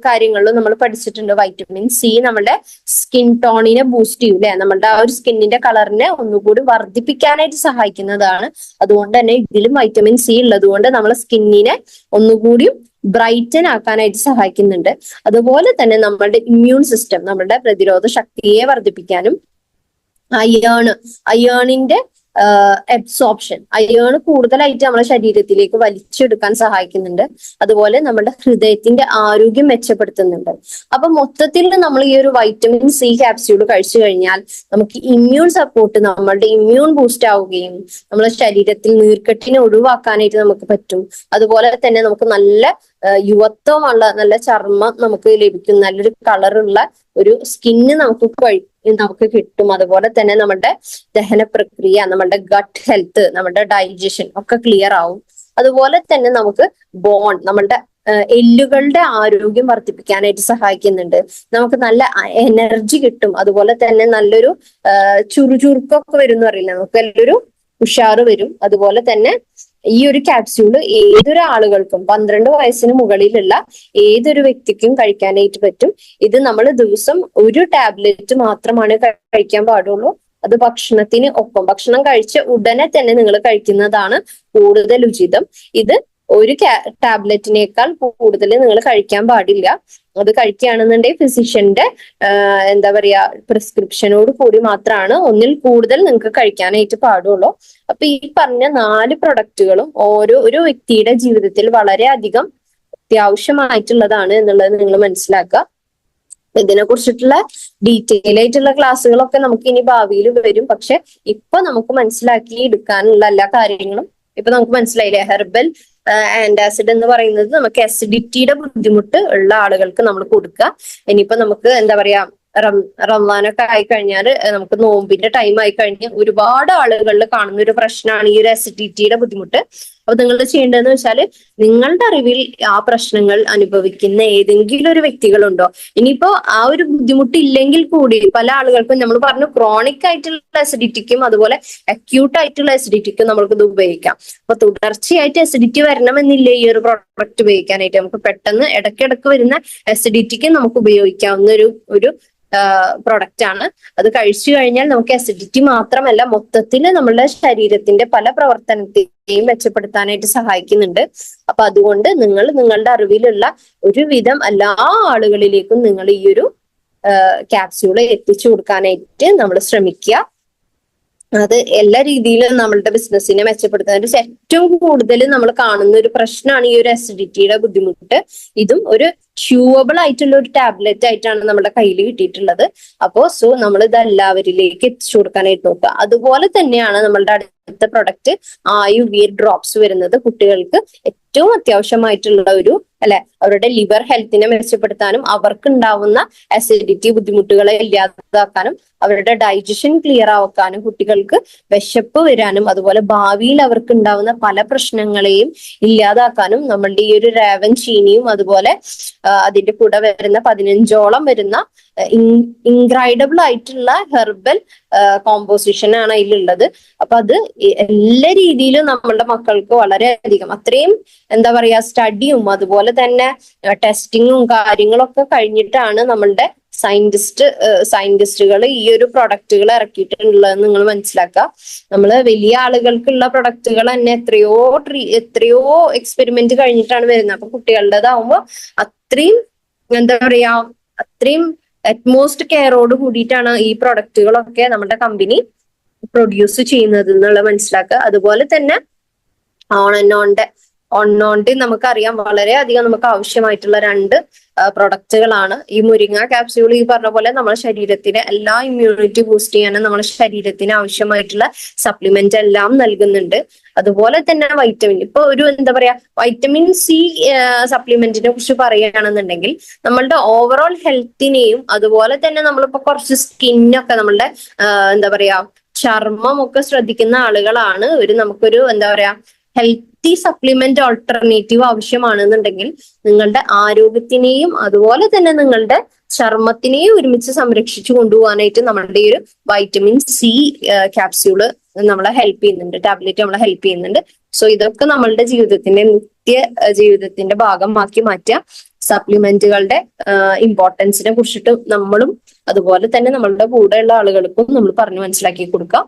കാര്യങ്ങളിലും നമ്മൾ പഠിച്ചിട്ടുണ്ട്. വൈറ്റമിൻ സി നമ്മുടെ സ്കിൻ ടോണിനെ ബൂസ്റ്റ് ചെയ്യും അല്ലെ, നമ്മളുടെ ആ ഒരു സ്കിന്നിന്റെ കളറിനെ ഒന്നുകൂടി വർദ്ധിപ്പിക്കാനായിട്ട് സഹായിക്കുന്നതാണ്. അതുകൊണ്ട് തന്നെ ഇതിലും വൈറ്റമിൻ സി ഉള്ളത് കൊണ്ട് നമ്മളെ സ്കിന്നിനെ ഒന്നുകൂടി ബ്രൈറ്റൻ ആക്കാനായിട്ട് സഹായിക്കുന്നുണ്ട്. അതുപോലെ തന്നെ നമ്മളുടെ ഇമ്മ്യൂൺ സിസ്റ്റം, നമ്മളുടെ പ്രതിരോധ ശക്തിയെ വർദ്ധിപ്പിക്കാനും, അയേണിന്റെ അയേൺ കൂടുതലായിട്ട് നമ്മുടെ ശരീരത്തിലേക്ക് വലിച്ചെടുക്കാൻ സഹായിക്കുന്നുണ്ട്. അതുപോലെ നമ്മുടെ ഹൃദയത്തിന്റെ ആരോഗ്യം മെച്ചപ്പെടുത്തുന്നുണ്ട്. അപ്പൊ മൊത്തത്തിൽ നമ്മൾ ഈ ഒരു വൈറ്റമിൻ സി ക്യാപ്സ്യൂൾ കഴിച്ചു കഴിഞ്ഞാൽ നമുക്ക് ഇമ്മ്യൂൺ സപ്പോർട്ട്, നമ്മളുടെ ഇമ്മ്യൂൺ ബൂസ്റ്റ് ആവുകയും നമ്മുടെ ശരീരത്തിൽ നീർക്കെട്ടിനെ ഒഴിവാക്കാനായിട്ട് നമുക്ക് പറ്റും. അതുപോലെ തന്നെ നമുക്ക് നല്ല യുവത്വമുള്ള നല്ല ചർമ്മം നമുക്ക് ലഭിക്കും, നല്ലൊരു കളറുള്ള ഒരു സ്കിന്ന് നമുക്ക് കിട്ടും. അതുപോലെ തന്നെ നമ്മുടെ ദഹന പ്രക്രിയ, നമ്മുടെ ഗട്ട് ഹെൽത്ത്, നമ്മുടെ ഡൈജഷൻ ഒക്കെ ക്ലിയർ ആവും. അതുപോലെ തന്നെ നമുക്ക് നമ്മുടെ എല്ലുകളുടെ ആരോഗ്യം വർദ്ധിപ്പിക്കാനായിട്ട് സഹായിക്കുന്നുണ്ട്. നമുക്ക് നല്ല എനർജി കിട്ടും. അതുപോലെ തന്നെ നല്ലൊരു ചുറുചുറുക്കൊക്കെ വരും എന്ന് പറയില്ല, നമുക്ക് നല്ലൊരു ഉഷാറ് വരും. അതുപോലെ തന്നെ ഈ ഒരു ക്യാപ്സ്യൂള് ഏതൊരു ആളുകൾക്കും 12 വയസ്സിന് മുകളിലുള്ള ഏതൊരു വ്യക്തിക്കും കഴിക്കാനായിട്ട് പറ്റും. ഇത് നമ്മൾ ദിവസം ഒരു ടാബ്ലറ്റ് മാത്രമാണ് കഴിക്കാൻ പാടുള്ളൂ. അത് ഭക്ഷണത്തിന് ഒപ്പം, ഭക്ഷണം കഴിച്ച ഉടനെ തന്നെ നിങ്ങൾ കഴിക്കുന്നതാണ് കൂടുതൽ ഉചിതം. ഇത് ഒരു ടാബ്ലറ്റിനേക്കാൾ കൂടുതൽ നിങ്ങൾ കഴിക്കാൻ പാടില്ല. അത് കഴിക്കുകയാണെന്നുണ്ടെങ്കിൽ ഫിസിഷ്യന്റെ എന്താ പറയാ പ്രിസ്ക്രിപ്ഷനോട് കൂടി മാത്രമാണ് ഒന്നിൽ കൂടുതൽ നിങ്ങൾക്ക് കഴിക്കാനായിട്ട് പാടുള്ളൂ. അപ്പൊ ഈ പറഞ്ഞ 4 പ്രൊഡക്റ്റുകളും ഒരു വ്യക്തിയുടെ ജീവിതത്തിൽ വളരെയധികം അത്യാവശ്യമായിട്ടുള്ളതാണ് എന്നുള്ളത് നിങ്ങൾ മനസ്സിലാക്കുക. ഇതിനെ കുറിച്ചിട്ടുള്ള ഡീറ്റെയിൽ ആയിട്ടുള്ള ക്ലാസ്സുകളൊക്കെ നമുക്ക് ഇനി ഭാവിയിൽ വരും. പക്ഷെ ഇപ്പൊ നമുക്ക് മനസ്സിലാക്കി എടുക്കാനുള്ള എല്ലാ കാര്യങ്ങളും ഇപ്പൊ നമുക്ക് മനസ്സിലായില്ലേ. ഹെർബൽ ആന്റാസിഡ് എന്ന് പറയുന്നത് നമുക്ക് അസിഡിറ്റിയുടെ ബുദ്ധിമുട്ട് ഉള്ള ആളുകൾക്ക് നമ്മൾ കൊടുക്കുക. ഇനിയിപ്പോ നമുക്ക് എന്താ പറയാ റംസാനൊക്കെ ആയിക്കഴിഞ്ഞാൽ നമുക്ക് നോമ്പിന്റെ ടൈം ആയി കഴിഞ്ഞാൽ ഒരുപാട് ആളുകളിൽ കാണുന്ന ഒരു പ്രശ്നമാണ് ഈ ഒരു അസിഡിറ്റിയുടെ ബുദ്ധിമുട്ട്. അപ്പൊ നിങ്ങൾ ചെയ്യേണ്ടതെന്ന് വെച്ചാല് നിങ്ങളുടെ അറിവിൽ ആ പ്രശ്നങ്ങൾ അനുഭവിക്കുന്ന ഏതെങ്കിലും ഒരു വ്യക്തികളുണ്ടോ? ഇനിയിപ്പോ ആ ഒരു ബുദ്ധിമുട്ട് ഇല്ലെങ്കിൽ കൂടി പല ആളുകൾക്കും നമ്മൾ പറഞ്ഞു ക്രോണിക് ആയിട്ടുള്ള അസിഡിറ്റിക്കും അതുപോലെ അക്യൂട്ട് ആയിട്ടുള്ള അസിഡിറ്റിക്കും നമ്മൾക്ക് ഇത് ഉപയോഗിക്കാം. അപ്പൊ തുടർച്ചയായിട്ട് അസിഡിറ്റി വരണമെന്നില്ല ഈ ഒരു പ്രോഡക്റ്റ് ഉപയോഗിക്കാനായിട്ട്. നമുക്ക് പെട്ടെന്ന് ഇടയ്ക്കിടയ്ക്ക് വരുന്ന അസിഡിറ്റിക്ക് നമുക്ക് ഉപയോഗിക്കാവുന്ന ഒരു പ്രൊഡക്റ്റ് ആണ്. അത് കഴിച്ചു കഴിഞ്ഞാൽ നമുക്ക് അസിഡിറ്റി മാത്രമല്ല മൊത്തത്തിൽ നമ്മുടെ ശരീരത്തിന്റെ പല പ്രവർത്തനത്തെയും മെച്ചപ്പെടുത്താനായിട്ട് സഹായിക്കുന്നുണ്ട്. അപ്പൊ അതുകൊണ്ട് നിങ്ങൾ നിങ്ങളുടെ അറിവിലുള്ള ഒരുവിധം എല്ലാ ആളുകളിലേക്കും നിങ്ങൾ ഈ ഒരു ക്യാപ്സ്യൂള് എത്തിച്ചു കൊടുക്കാനായിട്ട് നമ്മൾ ശ്രമിക്കുക. അത് എല്ലാ രീതിയിലും നമ്മളുടെ ബിസിനസ്സിനെ മെച്ചപ്പെടുത്താൻ ഏറ്റവും കൂടുതൽ നമ്മൾ കാണുന്ന ഒരു പ്രശ്നമാണ് ഈ ഒരു അസിഡിറ്റിയുടെ ബുദ്ധിമുട്ട്. ഇതും ഒരു ച്യൂവബിൾ ആയിട്ടുള്ള ഒരു ടാബ്ലറ്റ് ആയിട്ടാണ് നമ്മുടെ കയ്യിൽ കിട്ടിയിട്ടുള്ളത്. അപ്പോ നമ്മൾ ഇത് എല്ലാവരിലേക്ക് എത്തിച്ചു കൊടുക്കാനായിട്ട് നോക്കുക. അതുപോലെ തന്നെയാണ് നമ്മളുടെ അടുത്ത പ്രൊഡക്റ്റ് ആയുർവേദ ഡ്രോപ്സ് വരുന്നത്. കുട്ടികൾക്ക് ഏറ്റവും അത്യാവശ്യമായിട്ടുള്ള ഒരു അവരുടെ ലിവർ ഹെൽത്തിനെ മെച്ചപ്പെടുത്താനും അവർക്ക് ഉണ്ടാവുന്ന അസിഡിറ്റി ബുദ്ധിമുട്ടുകളെ ഇല്ലാതാക്കാനും അവരുടെ ഡൈജഷൻ ക്ലിയർ ആക്കാനും കുട്ടികൾക്ക് വിശപ്പ് വരാനും അതുപോലെ ഭാവിയിൽ അവർക്ക് ഉണ്ടാവുന്ന പല പ്രശ്നങ്ങളെയും ഇല്ലാതാക്കാനും നമ്മളുടെ ഈ ഒരു രാവൻ ചീനിയും അതുപോലെ അതിന്റെ കൂടെ വരുന്ന 15ഓളം വരുന്ന ഇൻക്രൈഡബിൾ ആയിട്ടുള്ള ഹെർബൽ കോമ്പോസിഷൻ ആണ് അതിലുള്ളത്. അപ്പൊ അത് എല്ലാ രീതിയിലും നമ്മളുടെ മക്കൾക്ക് വളരെയധികം അത്രയും എന്താ പറയാ സ്റ്റഡിയും അതുപോലെ തന്നെ ടെസ്റ്റിങ്ങും കാര്യങ്ങളൊക്കെ കഴിഞ്ഞിട്ടാണ് നമ്മളുടെ സയന്റിസ്റ്റുകൾ ഈ ഒരു പ്രൊഡക്റ്റുകൾ ഇറക്കിയിട്ടുള്ളതെന്ന് നിങ്ങൾ മനസ്സിലാക്കുക. നമ്മള് വലിയ ആളുകൾക്കുള്ള പ്രൊഡക്റ്റുകൾ തന്നെ എത്രയോ എക്സ്പെരിമെന്റ് കഴിഞ്ഞിട്ടാണ് വരുന്നത്. അപ്പൊ കുട്ടികളുടേതാവുമ്പോ അത്രയും എന്താ പറയാ അത്രയും അറ്റ്മോസ്റ്റ് കെയറോട് കൂടിയിട്ടാണ് ഈ പ്രൊഡക്റ്റുകളൊക്കെ നമ്മുടെ കമ്പനി പ്രൊഡ്യൂസ് ചെയ്യുന്നത് എന്നുള്ളത് മനസ്സിലാക്കുക. അതുപോലെ തന്നെ ഓൺനോണ്ട് നമുക്കറിയാം വളരെയധികം നമുക്ക് ആവശ്യമായിട്ടുള്ള 2 പ്രൊഡക്റ്റുകളാണ്. ഈ മുരിങ്ങ ക്യാപ്സ്യൂൾ ഈ പറഞ്ഞ പോലെ നമ്മുടെ ശരീരത്തിന് എല്ലാ ഇമ്മ്യൂണിറ്റി ബൂസ്റ്റ് ചെയ്യാനും നമ്മുടെ ശരീരത്തിന് ആവശ്യമായിട്ടുള്ള സപ്ലിമെന്റ് എല്ലാം നൽകുന്നുണ്ട്. അതുപോലെ തന്നെ വൈറ്റമിൻ ഇപ്പൊ ഒരു എന്താ പറയാ വൈറ്റമിൻ സി സപ്ലിമെന്റിനെ കുറിച്ച് പറയുകയാണെന്നുണ്ടെങ്കിൽ നമ്മളുടെ ഓവറോൾ ഹെൽത്തിനെയും അതുപോലെ തന്നെ നമ്മളിപ്പോ കുറച്ച് സ്കിന്നൊക്കെ നമ്മളുടെ എന്താ പറയാ ചർമ്മമൊക്കെ ശ്രദ്ധിക്കുന്ന ആളുകളാണ് നമുക്കൊരു എന്താ പറയാ ഹെൽത്തി സപ്ലിമെന്റ് ഓൾട്ടർനേറ്റീവ് ആവശ്യമാണെന്നുണ്ടെങ്കിൽ നിങ്ങളുടെ ആരോഗ്യത്തിനെയും അതുപോലെ തന്നെ നിങ്ങളുടെ ചർമ്മത്തിനെയും ഒരുമിച്ച് സംരക്ഷിച്ചു കൊണ്ടുപോകാനായിട്ട് നമ്മളുടെ ഈ ഒരു വൈറ്റമിൻ സി ക്യാപ്സ്യൂള് നമ്മളെ ഹെൽപ്പ് ചെയ്യുന്നുണ്ട്, ടാബ്ലറ്റ് നമ്മളെ ഹെൽപ്പ് ചെയ്യുന്നുണ്ട്. സോ ഇതൊക്കെ നമ്മളുടെ ജീവിതത്തിന്റെ ഭാഗമാക്കി മാറ്റുക. സപ്ലിമെന്റുകളുടെ ഇമ്പോർട്ടൻസിനെ കുറിച്ചിട്ട് നമ്മളും അതുപോലെ തന്നെ നമ്മളുടെ കൂടെയുള്ള ആളുകൾക്കും നമ്മൾ പറഞ്ഞു മനസ്സിലാക്കി കൊടുക്കാം.